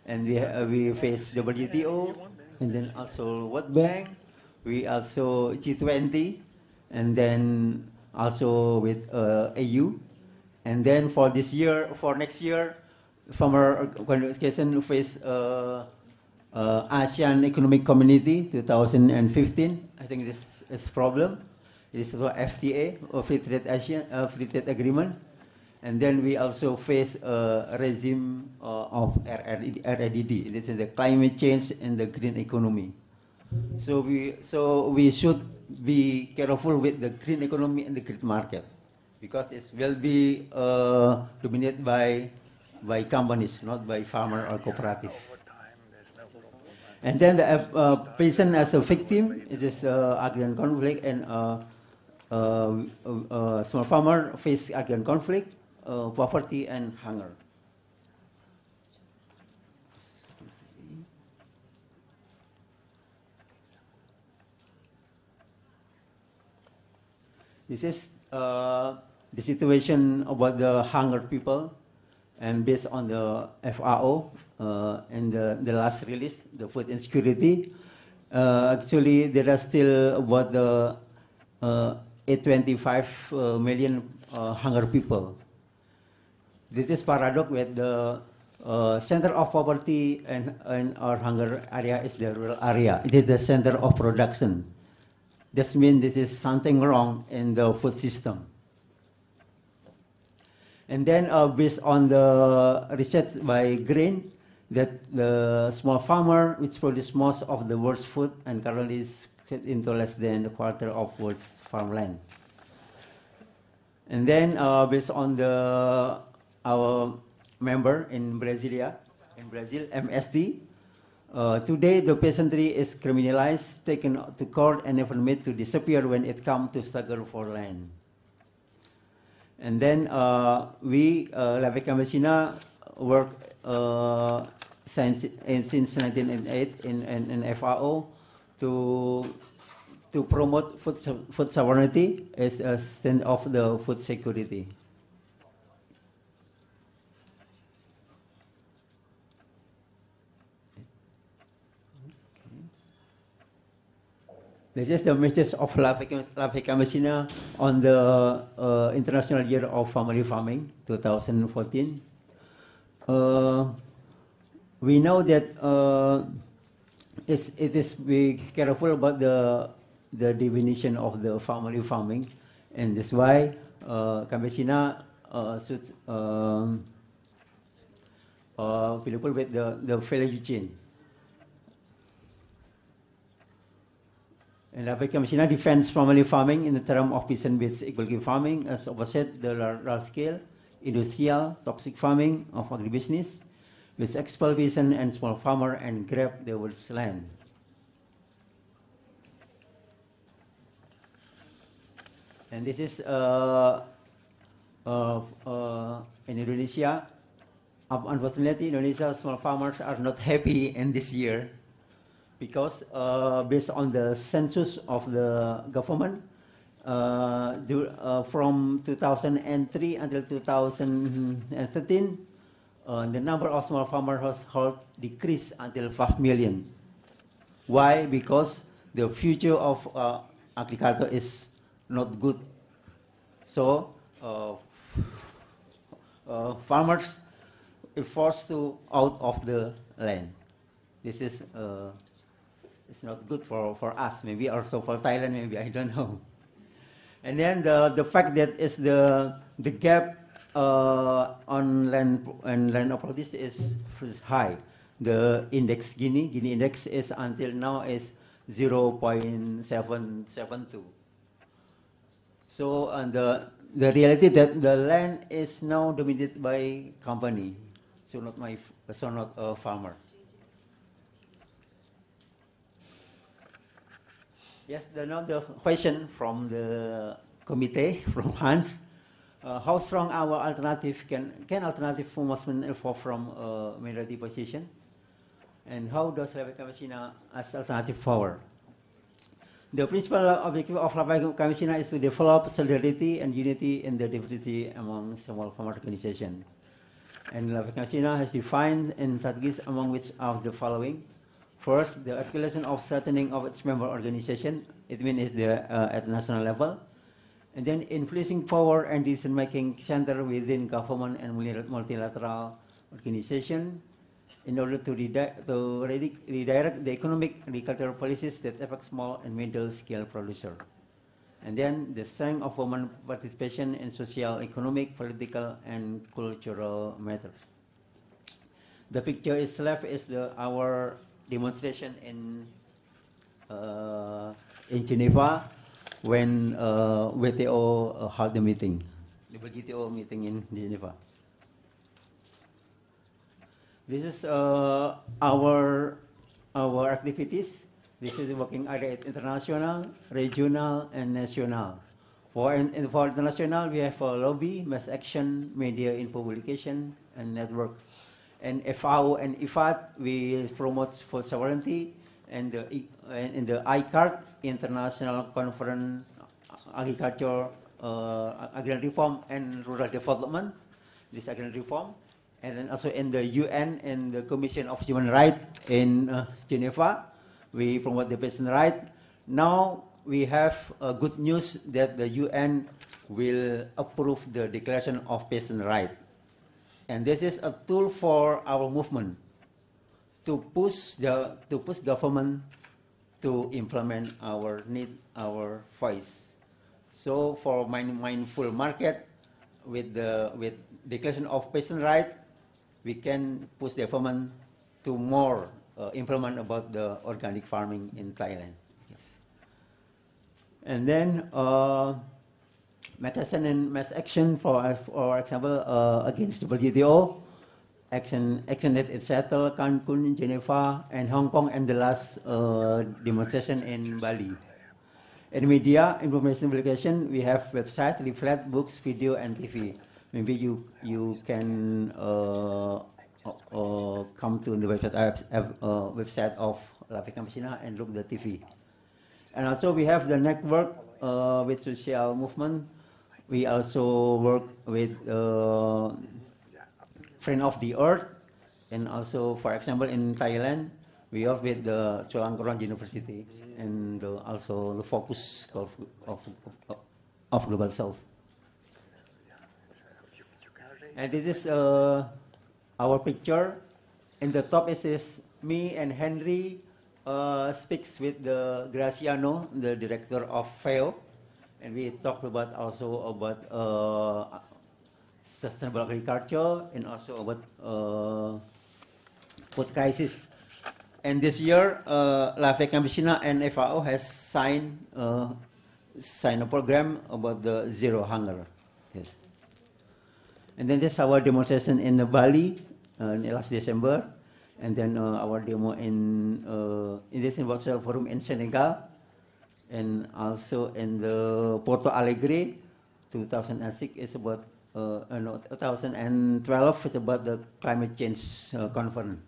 Speaker 6: and we face WTO, and then also World Bank. We also G20, and then also with AU. And then for this year, for next year, farmer organization face ASEAN Economic Community 2015. I think this is problem. It is for FTA, or Free Trade Agreement. And then we also face a regime of REDD. This is the climate change and the green economy. So we should be careful with the green economy and the green market, because it will be dominated by companies, not by farmer or cooperative. And then the peasant as a victim, it is agrarian conflict, and small farmer face agrarian conflict, poverty and hunger. This is the situation about the hunger people, and based on the FAO and the last release, the food insecurity, actually there are still about the 825 million hunger people. This is paradox with the center of poverty and our hunger area is the rural area. It is the center of production. That means this is something wrong in the food system. And then based on the research by Green, that the small farmer, which produce most of the world's food and currently is into less than a quarter of world's farmland. And then based on our member in Brazil, MST, today the peasantry is criminalized, taken to court, and never made to disappear when it comes to struggle for land. And then we, Livelihood, work since 1998 in FAO to promote food sovereignty as a stand of the food security. This is the message of Livelihood on the International Year of Family Farming 2014. We know that it is be careful about the the definition of the family farming, and that's why Campesia should available with the value chain. And Campesia defends family farming in the term of peasant-based ecological farming as opposite the large-scale, industrial, toxic farming of agribusiness, which expel peasant and small farmer and grab the world's land. And this is in Indonesia. Unfortunately, Indonesia small farmers are not happy in this year because based on the census of the government, from 2003 until 2013, the number of small farmer households decreased until 5 million. Why? Because the future of agriculture is not good. So farmers are forced to out of the land. This is it's not good for us. Maybe also for Thailand. Maybe I don't know. And then the fact that is the gap on land and land of produce is high. The index Gini index is until now is 0.772. So and the reality that the land is now dominated by company, so not a farmer. Yes, now the question from the committee, from Hans. How strong our alternative can alternative movement evolve from minority position? And how does Campesia as alternative power? The principal objective of Campesia is to develop solidarity and unity in the diversity among small farmer organizations. And Campesia has defined in strategies among which are the following. First, the articulation of strengthening of its member organization, it means at national level. And then influencing power and decision-making center within government and multilateral organization in order to redirect the economic and agricultural policies that affect small and middle-scale producers. And then the strength of women participation in social, economic, political, and cultural matters. The picture is left is our demonstration in Geneva when WTO held the meeting, the WTO meeting in Geneva. This is our activities. This is working either at international, regional, and national. For international, we have a lobby, mass action, media info publication, and network. And FAO and IFAD, we promote food sovereignty, and the ICART, International Conference Agriculture, Agrarian Reform and Rural Development, this agrarian reform. And then also in the UN and the Commission of Human Rights in Geneva, we promote the peasant right. Now we have good news that the UN will approve the Declaration of Peasant Right. And this is a tool for our movement to push government to implement our need, our voice. So for mindful market, with Declaration of Peasant Right, we can push the government to more implement about the organic farming in Thailand. Yes. And then mass action, for example, against the WTO, action that it settled Cancun, Geneva, and Hong Kong, and the last demonstration in Bali. In media, information publication, we have website, leaflet, books, video, and TV. Maybe you can come to the website of Campesia and look at the TV. And also we have the network with social movement. We also work with Friend of the Earth, and also, for example, in Thailand, we work with the Chulalongkorn University, and also the focus of Global South. And this is our picture. In the top it says me and Henry speaks with the Graciano, the director of FAO, and we talked about also about sustainable agriculture and also about food crisis. And this year, Campesia and FAO has signed a program about the zero hunger. Yes. And then this our demonstration in Bali last December, and then our demo in this World Forum in Senegal, and also in the Porto Alegre, 2006 is about 2012 is about the climate change conference.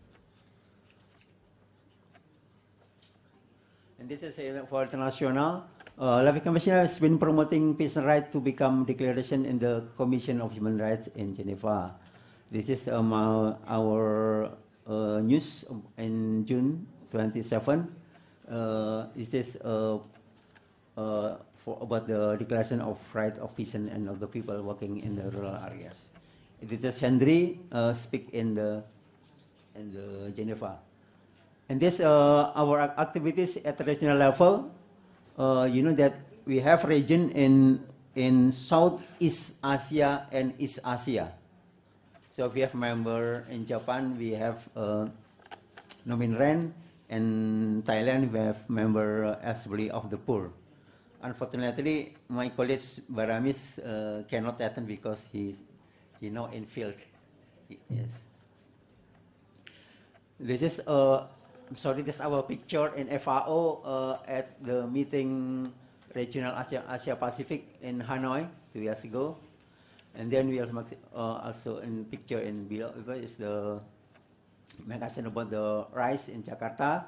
Speaker 6: And this is for international. Campesia has been promoting peace and rights to become declaration in the Commission of Human Rights in Geneva. This is our news in June 27. This is about the declaration of right of peasant and of the people working in the rural areas. It is Henry speak in the Geneva. And this our activities at regional level. You know that we have region in Southeast Asia and East Asia. So we have member in Japan, we have Nominren, and Thailand we have member Assembly of the Poor. Unfortunately, my colleague Baramis cannot attend because he's now in field. Yes. This is sorry, this is our picture in FAO at the meeting regional Asia Pacific in Hanoi 2 years ago. And then we are also in picture in below is the magazine about the rice in Jakarta.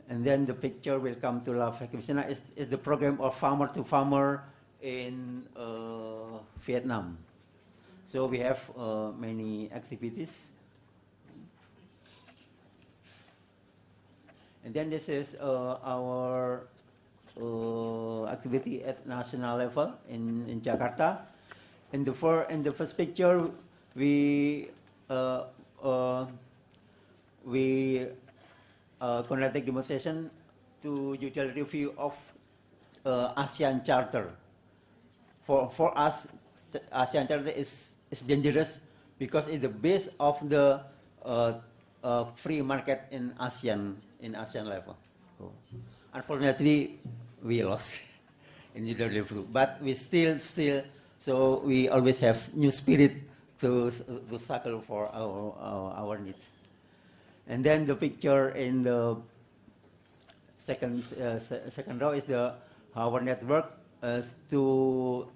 Speaker 6: And then the picture will come to Campesia is the program of farmer to farmer in Vietnam. So we have many activities. And then this is our activity at national level in Jakarta. In the first picture, we conducted demonstration to judicial review of ASEAN Charter. For us, the ASEAN Charter is dangerous because it's the base of the free market in ASEAN level. So, unfortunately, we lost in judicial review, but we still so we always have new spirit to struggle for our needs. And then the picture in the second row is our network to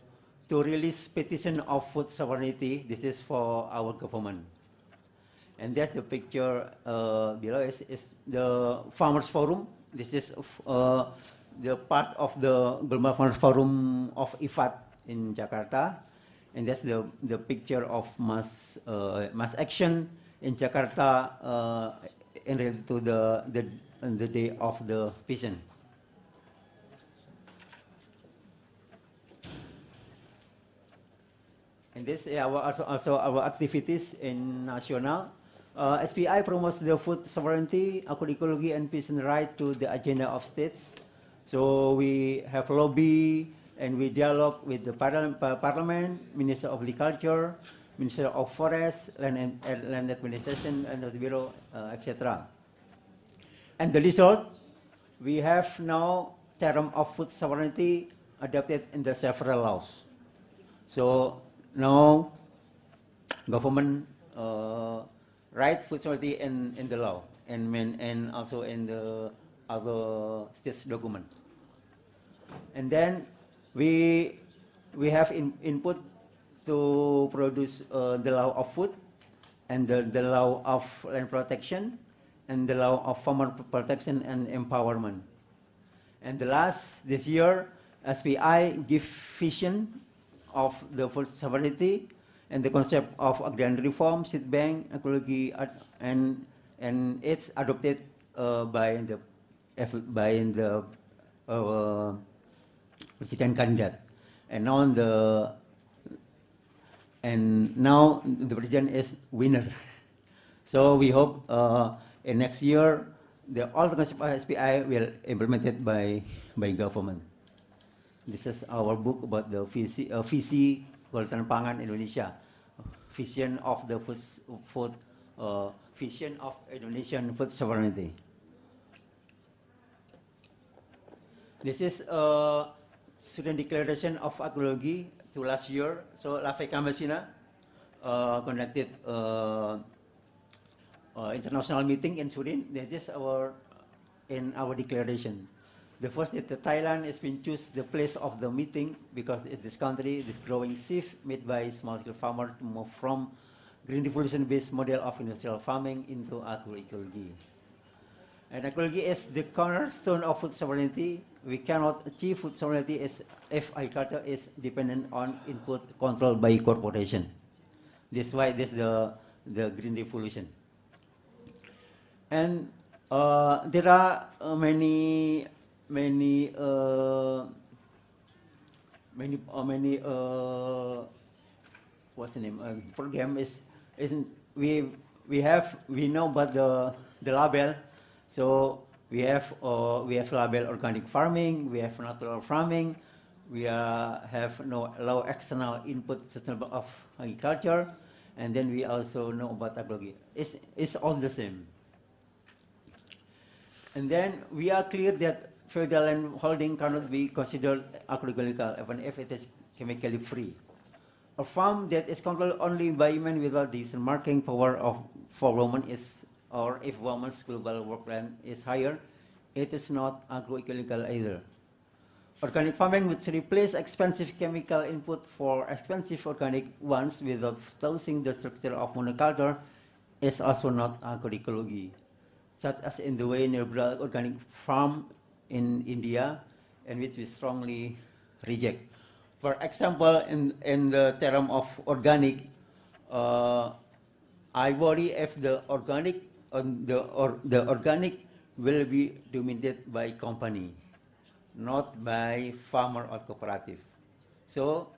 Speaker 6: release petition of food sovereignty. This is for our government. And that's the picture below is the Farmers Forum. This is the part of the Global Farmers Forum of IFAD in Jakarta. And that's the picture of mass action in Jakarta in relation to the day of the Peasant. And this is also our activities in national. SPI promotes the food sovereignty, agroecology, and peasant right to the agenda of states. So we have lobby and we dialogue with the parliament, Minister of Agriculture, Minister of Forest, Land Administration, and the Bureau, etc. And the result, we have now term of food sovereignty adopted in the several laws. So now government right food sovereignty in the law and also in the other states document. And then we have input to produce the law of food and the law of land protection and the law of farmer protection and empowerment. And the last, this year, SPI give vision of the food sovereignty and the concept of agrarian reform, seed bank, ecology, and it's adopted by the president candidate. And now the president is winner. So we hope in next year all the concept of SPI will implemented by government. This is our book about the visi Ketahanan Pangan Indonesia, vision of the vision of Indonesian food sovereignty. This is a student declaration of agroecology to last year. So Campesia conducted international meeting in Surin. That is in our declaration. The first is that Thailand has been choose the place of the meeting because in this country is growing shift made by small-scale farmers to move from green revolution-based model of industrial farming into agroecology. And agroecology is the cornerstone of food sovereignty. We cannot achieve food sovereignty if agriculture is dependent on input controlled by corporation. This is why this is the green revolution. And there are many what's the name? Program is we know about the label. So we have label organic farming, we have natural farming, we have no low external input sustainable of agriculture, and then we also know about agroecology. It's all the same. And then we are clear that feudal land holding cannot be considered agroecological even if it is chemically free. A farm that is controlled only by men without decision marking power for women is, or if women's global work land is higher, it is not agroecological either. Organic farming which replace expensive chemical input for expensive organic ones without losing the structure of monoculture is also not agroecology, such as in the way neoliberal organic farm in India, and which we strongly reject. For example, in the term of organic, I worry if the organic will be dominated by company, not by farmer or cooperative. So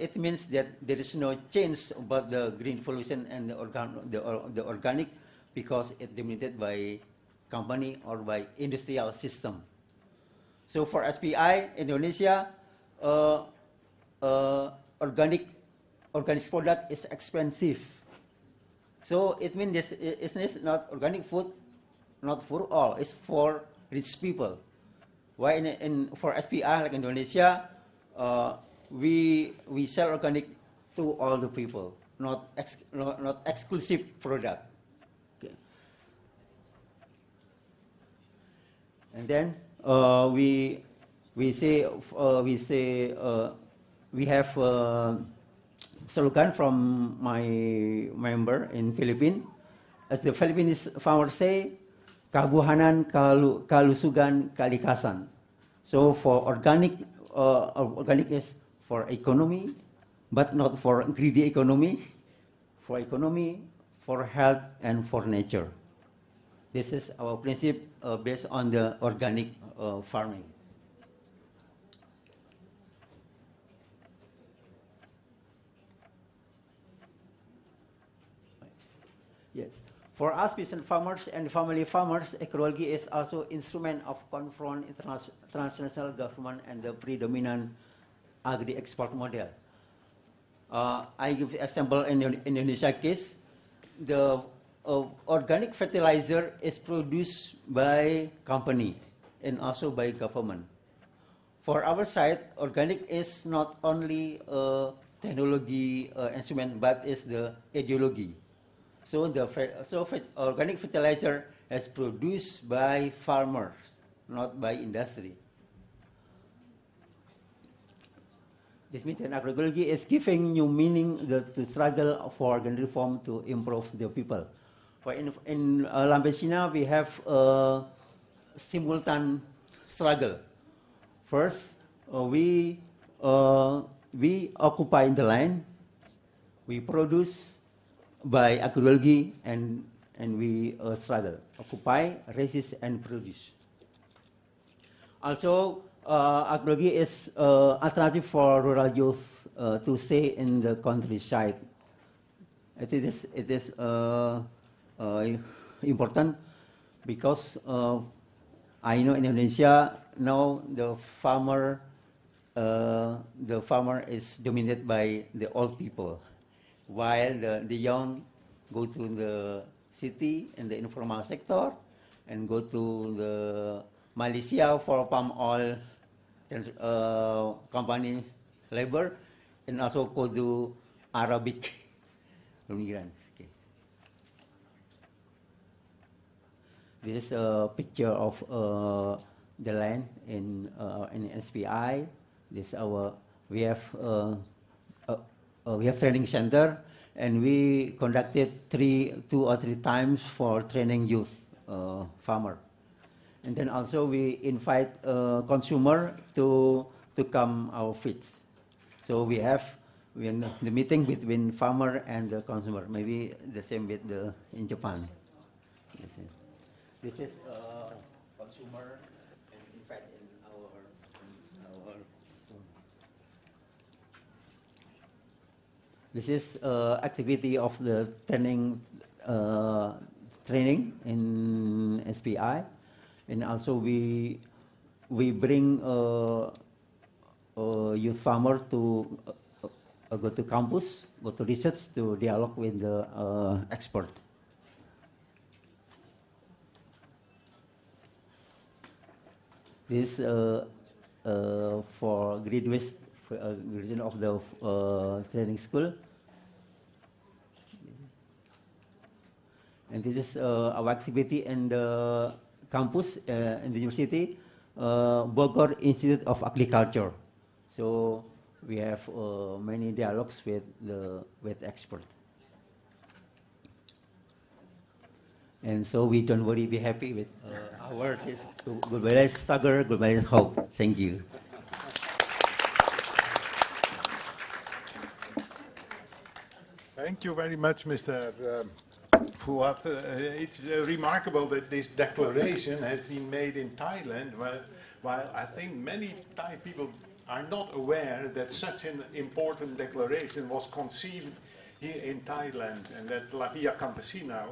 Speaker 6: it means that there is no change about the green revolution and the organic because it's dominated by company or by industrial system. So for SPI Indonesia, organic product is expensive. So it means this is not organic food, not for all. It's for rich people. Why for SPI like Indonesia, we sell organic to all the people, not exclusive product. Okay. And then we have slogan from my member in Philippines. As the Philippines farmers say, kabuhanan kalusugan kalikasan. So for organic is for economy, but not for greedy economy. For economy, for health, and for nature. This is our principle based on the organic farming. Yes. For us, peasant farmers and family farmers, agroecology is also instrument of confront transnational government and the predominant agri-export model. I give example in Indonesia case, the organic fertilizer is produced by company and also by government. For our side, organic is not only a technology instrument, but is the ideology. So organic fertilizer is produced by farmers, not by industry. This means that agroecology is giving new meaning to the struggle for organic reform to improve the people. For in Campesia, we have a simultaneous struggle. First, we occupy the land, we produce by agroecology, and we struggle, occupy, resist, and produce. Also, agroecology is alternative for rural youth to stay in the countryside. It is important because I know in Indonesia now the farmer is dominated by the old people, while the young go to the city and the informal sector and go to the Malaysia for palm oil company labor, and also go to Arabic immigrants. Okay. This is a picture of the land in SPI. This is we have training center, and we conducted 2 or 3 times for training youth farmer. And then also we invite consumer to come our feeds. So we have the meeting between farmer and the consumer. Maybe the same with in Japan. This is consumer and invite in our. This is activity of the training in SPI. And also we bring youth farmer to go to campus, go to research, to dialogue with the expert. This for graduates of the training school. And this is our activity in the campus in the university, Bogor Institute of Agriculture. So we have many dialogues with experts. And so we don't worry, be happy with our words. Goodbye, struggle, goodbye, hope. Thank you.
Speaker 2: Thank you very much, Mr. Fuad. It's remarkable that this declaration has been made in Thailand, while I think many Thai people are not aware that such an important declaration was conceived here in Thailand, and that La Via Campesina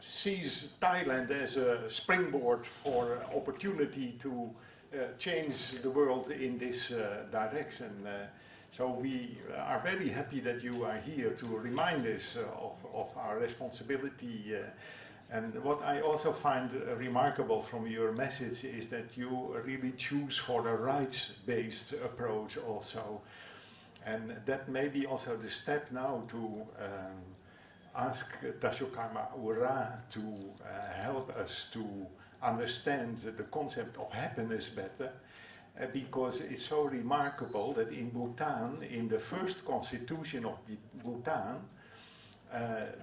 Speaker 2: sees Thailand as a springboard for opportunity to change the world in this direction. So we are very happy that you are here to remind us of our responsibility. And what I also find remarkable from your message is that you really choose for a rights-based approach also. And that may be also the step now to ask Dasho Karma Ura to help us to understand the concept of happiness better. Because it's so remarkable that in Bhutan, in the first constitution of Bhutan,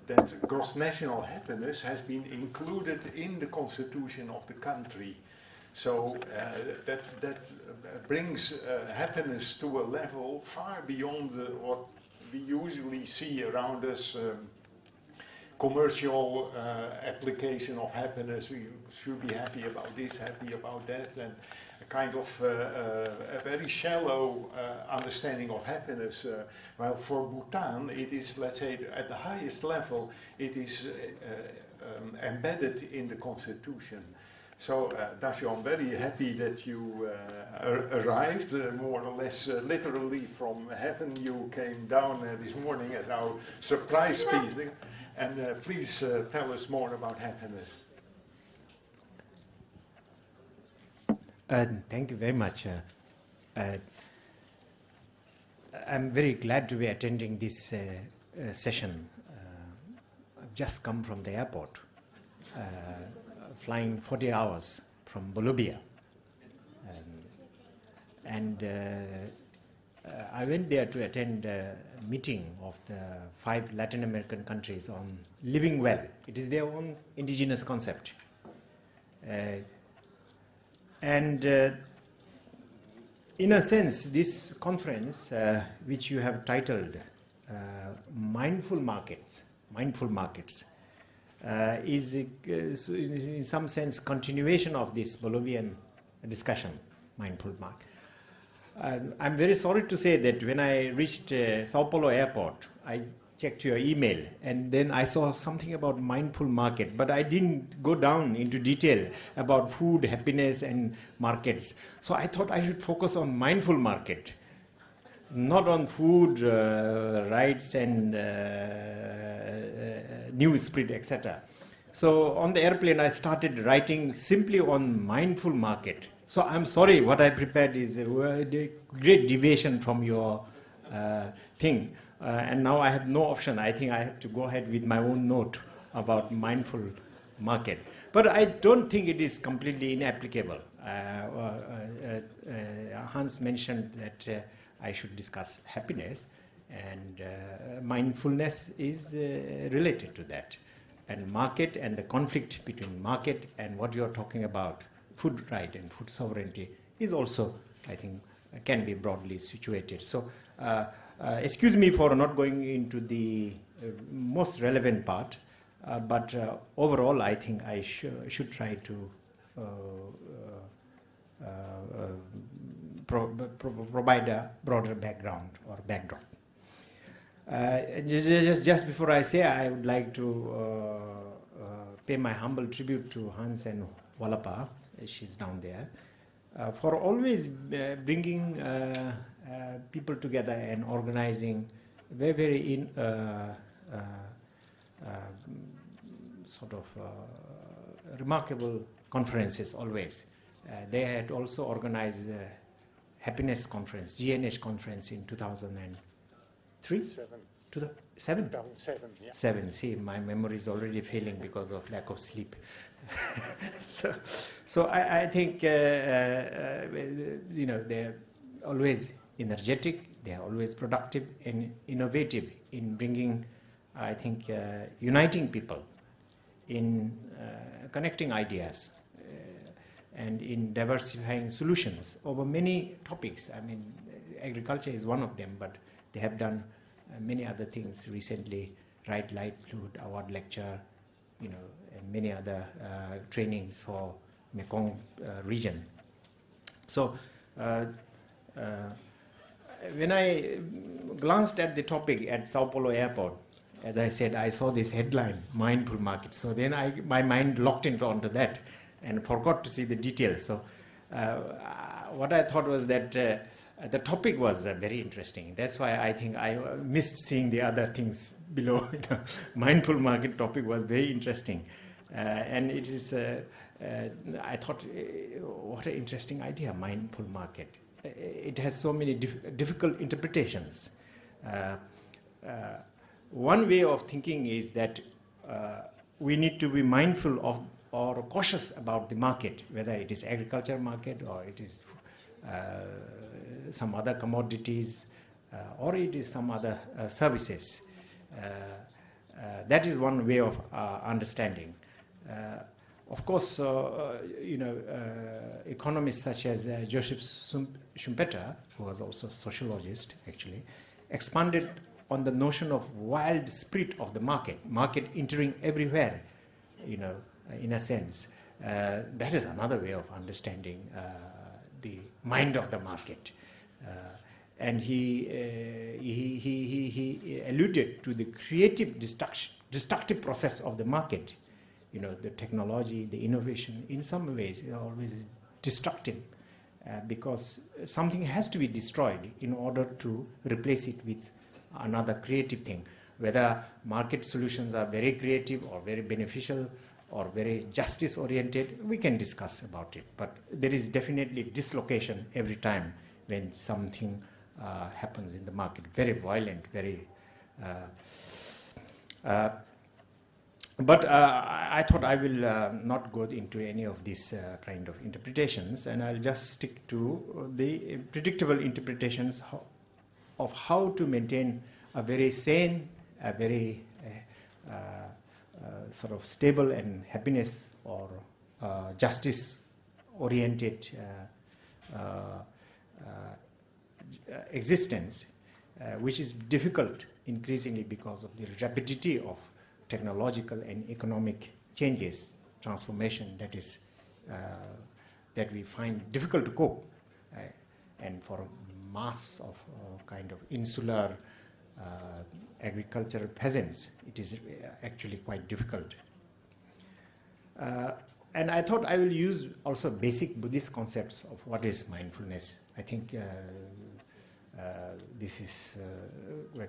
Speaker 2: that gross national happiness has been included in the constitution of the country. So that brings happiness to a level far beyond what we usually see around us. Commercial application of happiness, we should be happy about this, happy about that, and a kind of a very shallow understanding of happiness. While for Bhutan, it is, let's say, at the highest level, it is embedded in the constitution. So, Dasho, I'm very happy that you arrived, more or less literally from heaven. You came down this morning as our surprise speaker. And please tell us more about happiness.
Speaker 7: Thank you very much. I'm very glad to be attending this session. I've just come from the airport, flying 40 hours from Bolivia. I went there to attend a meeting of the 5 Latin American countries on living well. It is their own indigenous concept. In a sense, this conference, which you have titled Mindful Markets, is in some sense continuation of this Bolivian discussion, Mindful Market. I'm very sorry to say that when I reached Sao Paulo airport, I checked your email, and then I saw something about mindful market, but I didn't go down into detail about food, happiness, and markets. So I thought I should focus on mindful market, not on food, rights, and new spirit, etc. So on the airplane, I started writing simply on mindful market. So I'm sorry, what I prepared is a great deviation from your thing. And now I have no option. I think I have to go ahead with my own note about mindful market. But I don't think it is completely inapplicable. Hans mentioned that I should discuss happiness, and mindfulness is related to that. And market and the conflict between market and what you're talking about, food right and food sovereignty, is also, I think, can be broadly situated. So excuse me for not going into the most relevant part, but overall I think I should try to provide a broader background or backdrop. Just before I say, I would like to pay my humble tribute to Hans and Walapa, she's down there, for always bringing people together and organizing very remarkable conferences always. They had also organized a happiness conference, GNH conference in 2003? Seven?
Speaker 2: 2007, yeah.
Speaker 7: 7. See, my memory is already failing because of lack of sleep. So I think, they're always energetic, they're always productive and innovative in bringing, I think, uniting people, in connecting ideas, and in diversifying solutions over many topics. I mean, agriculture is one of them, but they have done many other things recently, Right Livelihood Award lecture, and many other trainings for Mekong region. So when I glanced at the topic at Sao Paulo airport, as I said, I saw this headline, mindful market. So then my mind locked onto that and forgot to see the details. So what I thought was that the topic was very interesting. That's why I think I missed seeing the other things below. Mindful market topic was very interesting. And it is, I thought, what an interesting idea, mindful market. It has so many difficult interpretations. One way of thinking is that we need to be mindful of or cautious about the market, whether it is agriculture market or it is some other commodities or it is some other services. That is one way of understanding. Of course, economists such as Joseph Schumpeter, who was also a sociologist actually, expanded on the notion of wild spirit of the market entering everywhere, in a sense. That is another way of understanding the mind of the market. And he alluded to the creative destructive process of the market. The technology, the innovation, in some ways, is always destructive because something has to be destroyed in order to replace it with another creative thing. Whether market solutions are very creative or very beneficial or very justice-oriented, we can discuss about it. But there is definitely dislocation every time when something happens in the market. Very violent, very... But I thought I will not go into any of these kind of interpretations, and I'll just stick to the predictable interpretations of how to maintain a very sane, a very sort of stable and happiness or justice-oriented existence, which is difficult increasingly because of the rapidity of technological and economic changes, transformation that is that we find difficult to cope, and for a mass of kind of insular agricultural peasants, it is actually quite difficult. And I thought I will use also basic Buddhist concepts of what is mindfulness. I think this is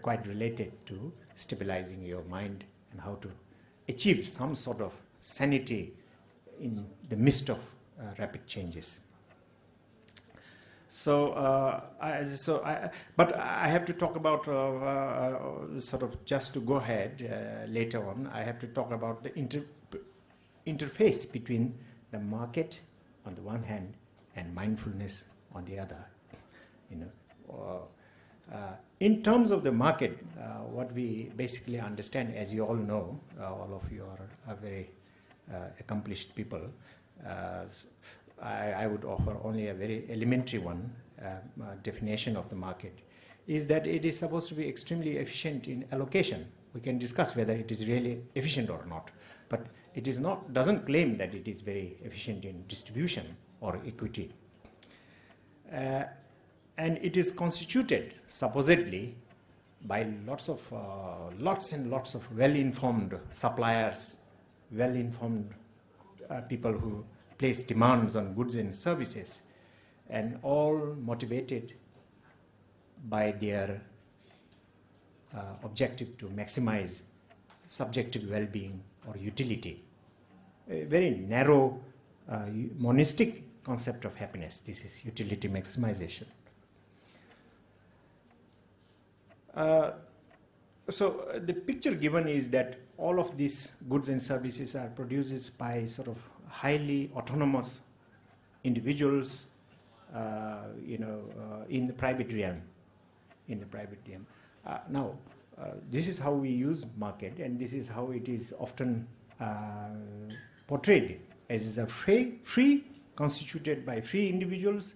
Speaker 7: quite related to stabilizing your mind and how to achieve some sort of sanity in the midst of rapid changes. But I have to talk about sort of, just to go ahead later on, I have to talk about the interface between the market on the one hand and mindfulness on the other. In terms of the market, what we basically understand, as you all know, all of you are very accomplished people, I would offer only a very elementary one, definition of the market, is that it is supposed to be extremely efficient in allocation. We can discuss whether it is really efficient or not, but it is not, doesn't claim that it is very efficient in distribution or equity. And it is constituted, supposedly, by lots and lots of well-informed suppliers, well-informed people who place demands on goods and services, and all motivated by their objective to maximize subjective well-being or utility. A very narrow monistic concept of happiness. This is utility maximization. So the picture given is that all of these goods and services are produced by sort of highly autonomous individuals, in the private realm. Now, this is how we use market, and this is how it is often portrayed as a free constituted by free individuals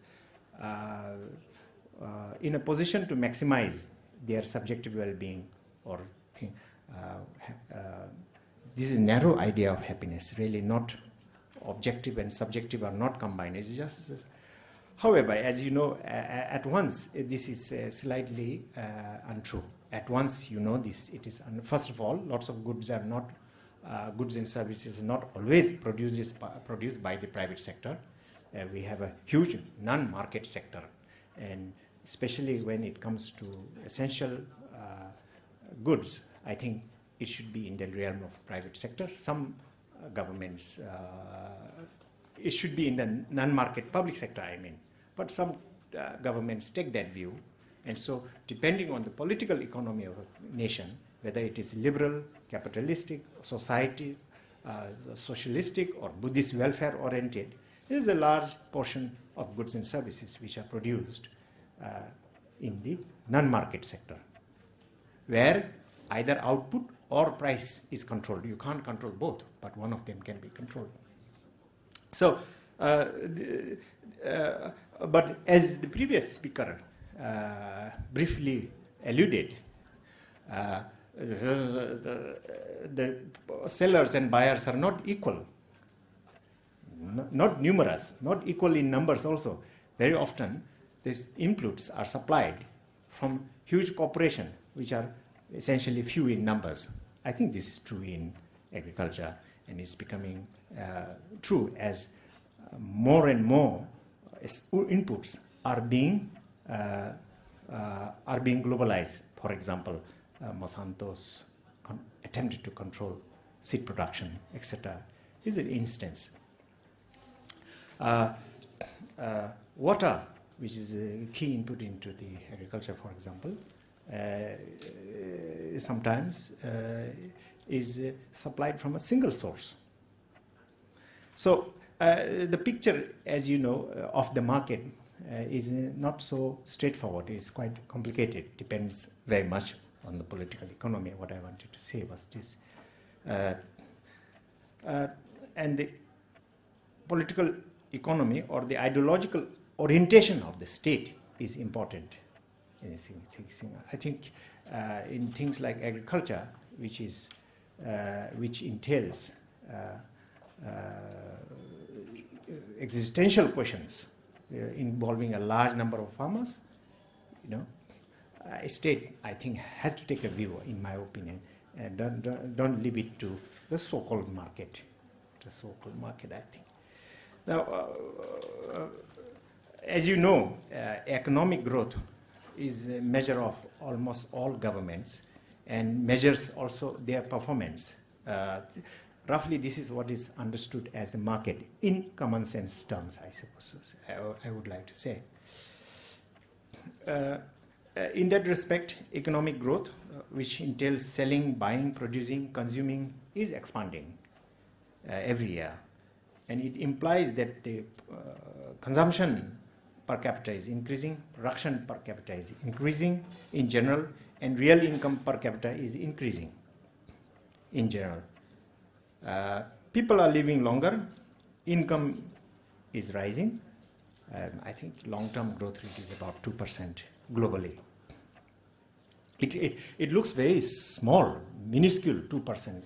Speaker 7: in a position to maximize their subjective well-being or thing. This is a narrow idea of happiness, really not objective and subjective are not combined. It's just, however, as you know, at once this is slightly untrue. At once you know this. It is first of all, lots of goods are not goods and services are not always produced by the private sector. We have a huge non-market sector, and especially when it comes to essential goods, I think it should be in the realm of private sector. Some governments, it should be in the non-market public sector, I mean. But some governments take that view. And so depending on the political economy of a nation, whether it is liberal, capitalistic, societies, socialistic or Buddhist welfare oriented, there is a large portion of goods and services which are produced in the non-market sector, where either output or price is controlled. You can't control both, but one of them can be controlled. So, but as the previous speaker briefly alluded, the sellers and buyers are not equal, not numerous, not equal in numbers also. Very often, these inputs are supplied from huge corporations, which are essentially few in numbers. I think this is true in agriculture, and it's becoming true as more and more inputs are being globalized. For example, Monsanto's attempted to control seed production, etc. is an instance. Water, which is a key input into the agriculture, for example, sometimes is supplied from a single source. So the picture, as you know, of the market is not so straightforward. It's quite complicated. Depends very much on the political economy. What I wanted to say was this. And the political economy or the ideological orientation of the state is important. I think in things like agriculture, which entails existential questions involving a large number of farmers, state, I think, has to take a view, in my opinion, and don't leave it to the so-called market. The so-called market, I think. Now, as you know, economic growth is a measure of almost all governments and measures also their performance. Roughly, this is what is understood as the market in common sense terms, I suppose, I would like to say. In that respect, economic growth, which entails selling, buying, producing, consuming, is expanding every year. And it implies that the consumption per capita is increasing, production per capita is increasing in general, and real income per capita is increasing in general. People are living longer, income is rising. I think long-term growth rate is about 2% globally. It looks very small, minuscule, 2%,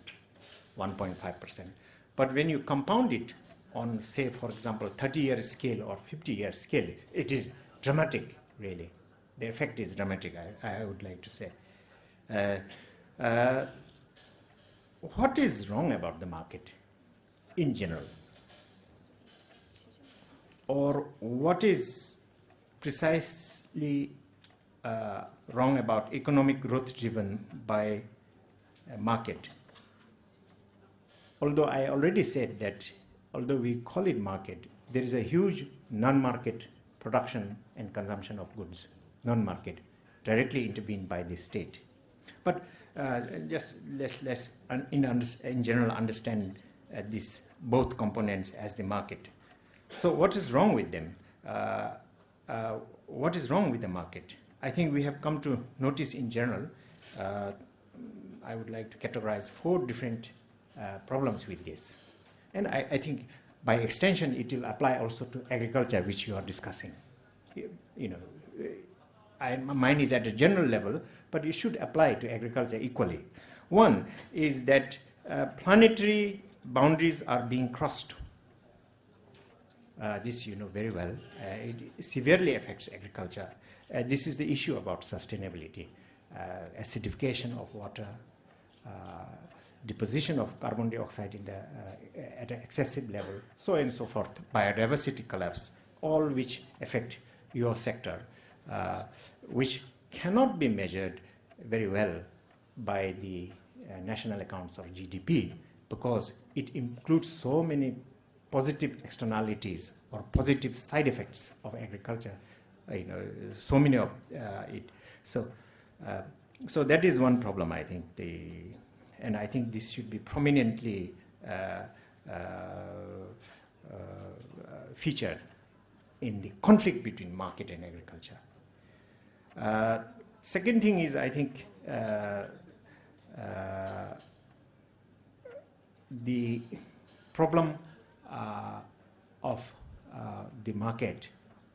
Speaker 7: 1.5%. But when you compound it on, say, for example, 30-year scale or 50-year scale, it is dramatic, really. The effect is dramatic, I would like to say. What is wrong about the market in general? Or what is precisely wrong about economic growth driven by a market? Although I already said that, although we call it market, there is a huge non-market production and consumption of goods, non-market, directly intervened by the state. But just let's in general understand these both components as the market. So what is wrong with them? What is wrong with the market? I think we have come to notice in general, I would like to categorize 4 different problems with this. And I think by extension it will apply also to agriculture, which you are discussing. You know, mine is at a general level, but it should apply to agriculture equally. One is that planetary boundaries are being crossed. This you know very well. It severely affects agriculture. This is the issue about sustainability, acidification of water, deposition of carbon dioxide in the, at an excessive level, so on and so forth, biodiversity collapse, all which affect your sector, which cannot be measured very well by the national accounts or GDP, because it includes so many positive externalities or positive side effects of agriculture, you know, so many of it. So that is one problem, I think. And I think this should be prominently featured in the conflict between market and agriculture. Second thing is, I think, the problem of the market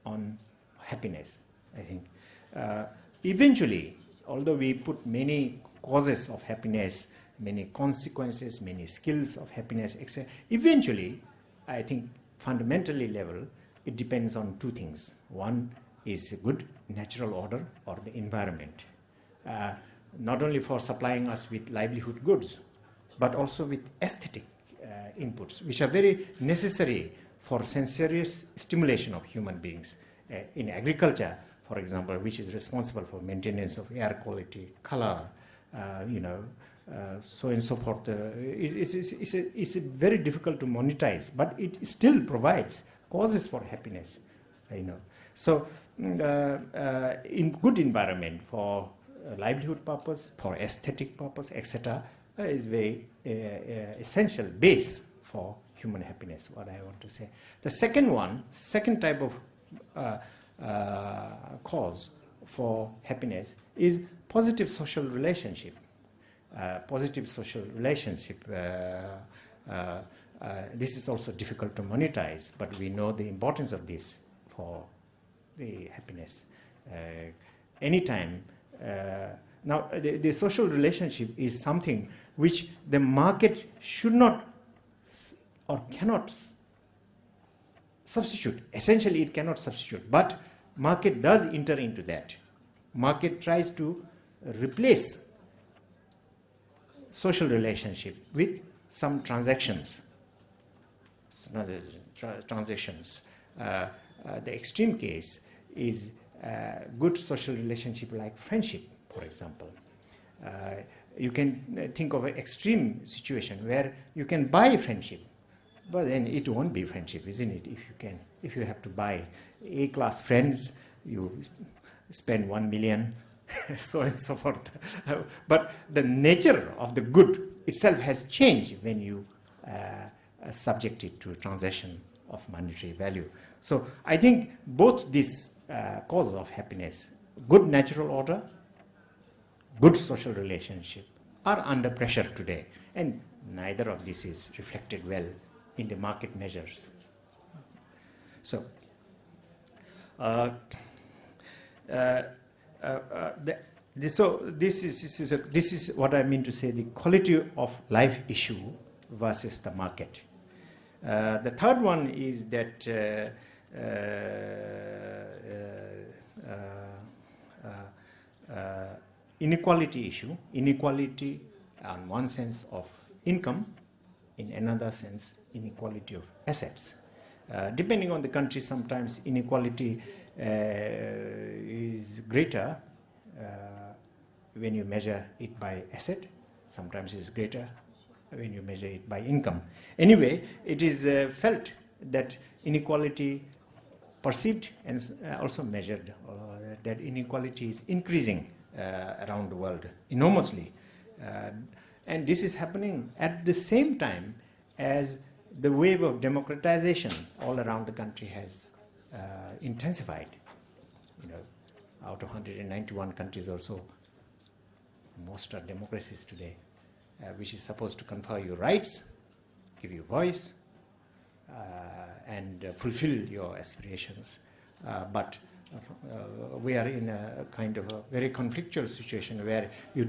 Speaker 7: on happiness, I think. Eventually, although we put many causes of happiness, many consequences, many skills of happiness, etc., eventually, I think, fundamentally level, it depends on 2 things. One is a good natural order or the environment, not only for supplying us with livelihood goods, but also with aesthetic inputs, which are very necessary for sensory stimulation of human beings. In agriculture, for example, which is responsible for maintenance of air quality, color, you know, so and so forth. It's very difficult to monetize, but it still provides causes for happiness, you know. So in good environment for livelihood purpose, for aesthetic purpose, etc., is very essential base for human happiness, what I want to say. The second type of cause for happiness is positive social relationship. Positive social relationship. This is also difficult to monetize, but we know the importance of this for the happiness. Anytime. Now, the social relationship is something which the market should not or cannot substitute. Essentially, it cannot substitute, but market does enter into that. market tries to replace social relationship with some transactions. The extreme case is good social relationship like friendship, for example. You can think of an extreme situation where you can buy friendship, but then it won't be friendship, isn't it? If you have to buy A-class friends, you spend 1 million, so and so forth. But the nature of the good itself has changed when you subject it to a transaction of monetary value. So I think both these causes of happiness, good natural order, good social relationship, are under pressure today. And neither of this is reflected well in the market measures. So, this is what I mean to say, the quality of life issue versus the market. The third one is that inequality issue, inequality on one sense of income, in another sense inequality of assets. Depending on the country, sometimes inequality is greater when you measure it by asset, sometimes it's greater when you measure it by income. Anyway, it is felt that inequality perceived and also measured, that inequality is increasing around the world enormously. And this is happening at the same time as the wave of democratization all around the country has intensified. You know, out of 191 countries or so, most are democracies today, which is supposed to confer you rights, give you voice, and fulfill your aspirations. But we are in a kind of a very conflictual situation where you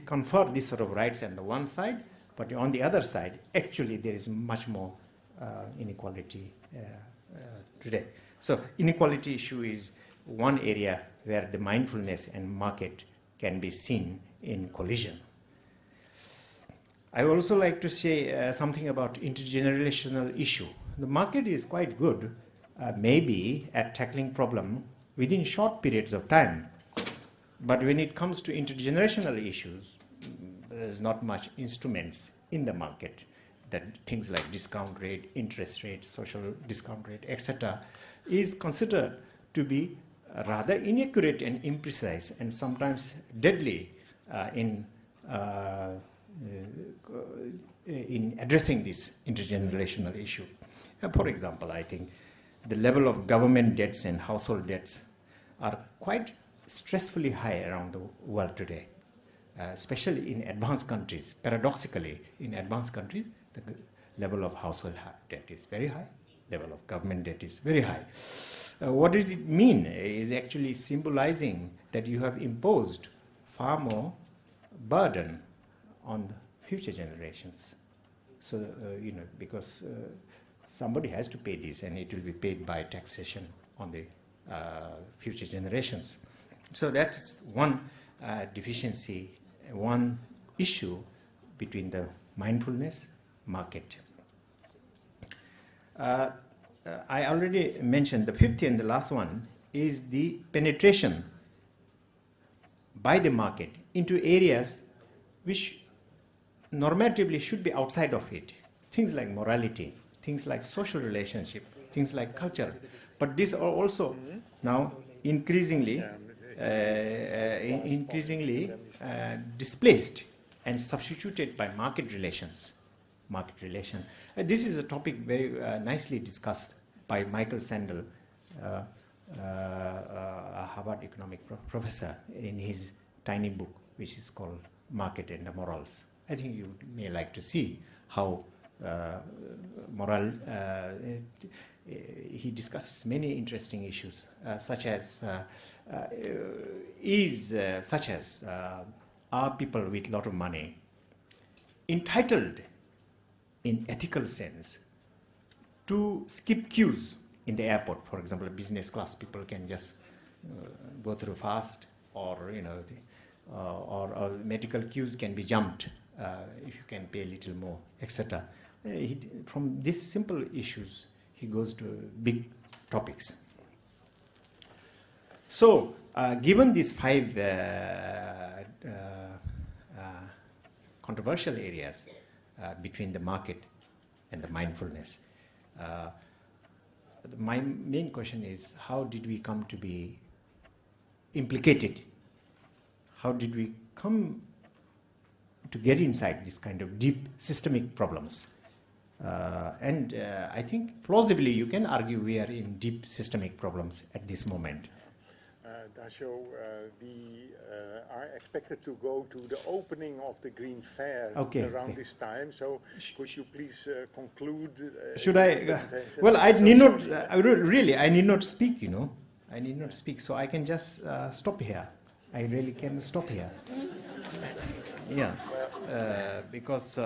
Speaker 7: confer this sort of rights on the one side, but on the other side, actually there is much more inequality today. So inequality issue is one area where the mindfulness and market can be seen in collision. I would also like to say something about intergenerational issue. The market is quite good, maybe at tackling problem within short periods of time. But when it comes to intergenerational issues, there's not much instruments in the market that things like discount rate, interest rate, social discount rate, etc. is considered to be rather inaccurate and imprecise and sometimes deadly in addressing this intergenerational issue. For example, I think the level of government debts and household debts are quite stressfully high around the world today, especially in advanced countries. Paradoxically, in advanced countries, the level of household debt is very high, level of government debt is very high. What does it mean? It is actually symbolizing that you have imposed far more burden on future generations. So, you know, because somebody has to pay this and it will be paid by taxation on the future generations. So that's one deficiency, one issue between the mindfulness market. I already mentioned the fifth and the last one is the penetration by the market into areas which normatively should be outside of it. Things like morality, things like social relationship, things like culture. But these are also now increasingly displaced and substituted by market relations. This is a topic very nicely discussed by Michael Sandel, a Harvard economic professor, in his tiny book, which is called Market and the Morals. I think you may like to see how he discusses many interesting issues, such as are people with a lot of money entitled in ethical sense to skip queues in the airport? For example, business class people can just go through fast, or or medical queues can be jumped if you can pay a little more, etc. From these simple issues, he goes to big topics. So, given these 5 controversial areas between the market and the mindfulness, my main question is, how did we come to be implicated? How did we come to get inside this kind of deep systemic problems? And I think plausibly you can argue we are in deep systemic problems at this moment.
Speaker 2: Dasho, we are expected to go to the opening of the Green Fair around this time. So could you please conclude?
Speaker 7: Should I? Well, I need not. Really, I need not speak. I need not speak. So I can just stop here. I really can stop here. Yeah, because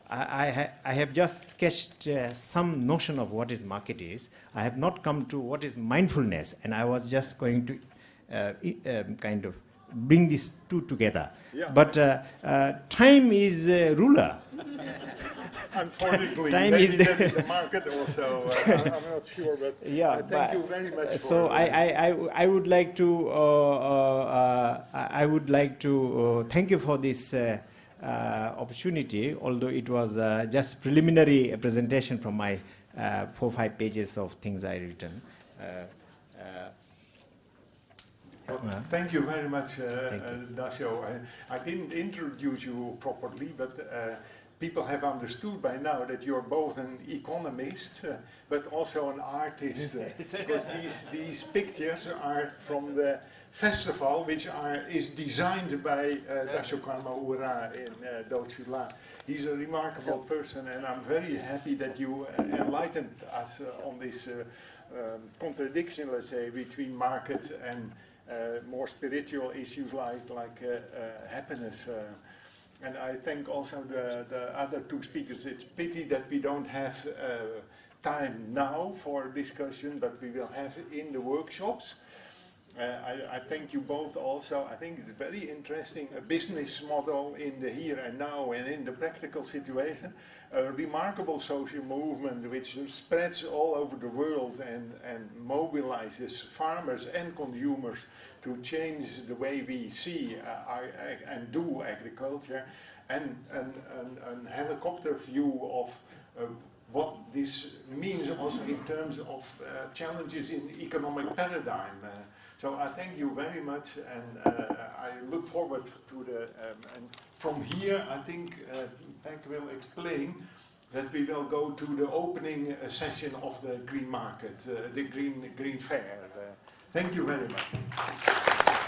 Speaker 7: I have just sketched some notion of what is market is. I have not come to what is mindfulness, and I was just going to kind of bring these two together.
Speaker 2: Yeah.
Speaker 7: But time is ruler.
Speaker 2: Unfortunately,
Speaker 7: time
Speaker 2: maybe
Speaker 7: is
Speaker 2: the market also. I'm not sure, but
Speaker 7: yeah.
Speaker 2: Thank you very much.
Speaker 7: So I would like to thank you for this opportunity. Although it was just preliminary presentation from my 4 or 5 pages of things I written.
Speaker 2: Thank you very much, Dasho. I didn't introduce you properly, but people have understood by now that you're both an economist, but also an artist, because these pictures are from the festival, which is designed by Dasho Karma-Ura in Dotsula. He's a remarkable person, and I'm very happy that you enlightened us on this contradiction, let's say, between market and more spiritual issues like happiness. And I thank also the other 2 speakers. It's pity that we don't have time now for discussion, but we will have it in the workshops. I thank you both also. I think it's very interesting, a business model in the here and now and in the practical situation. A remarkable social movement which spreads all over the world and mobilizes farmers and consumers to change the way we see and do agriculture, and a helicopter view of what this means also in terms of challenges in the economic paradigm. So I thank you very much, and I look forward to the, and from here I think Peck will explain that we will go to the opening session of the green market, the green fair. Thank you very much.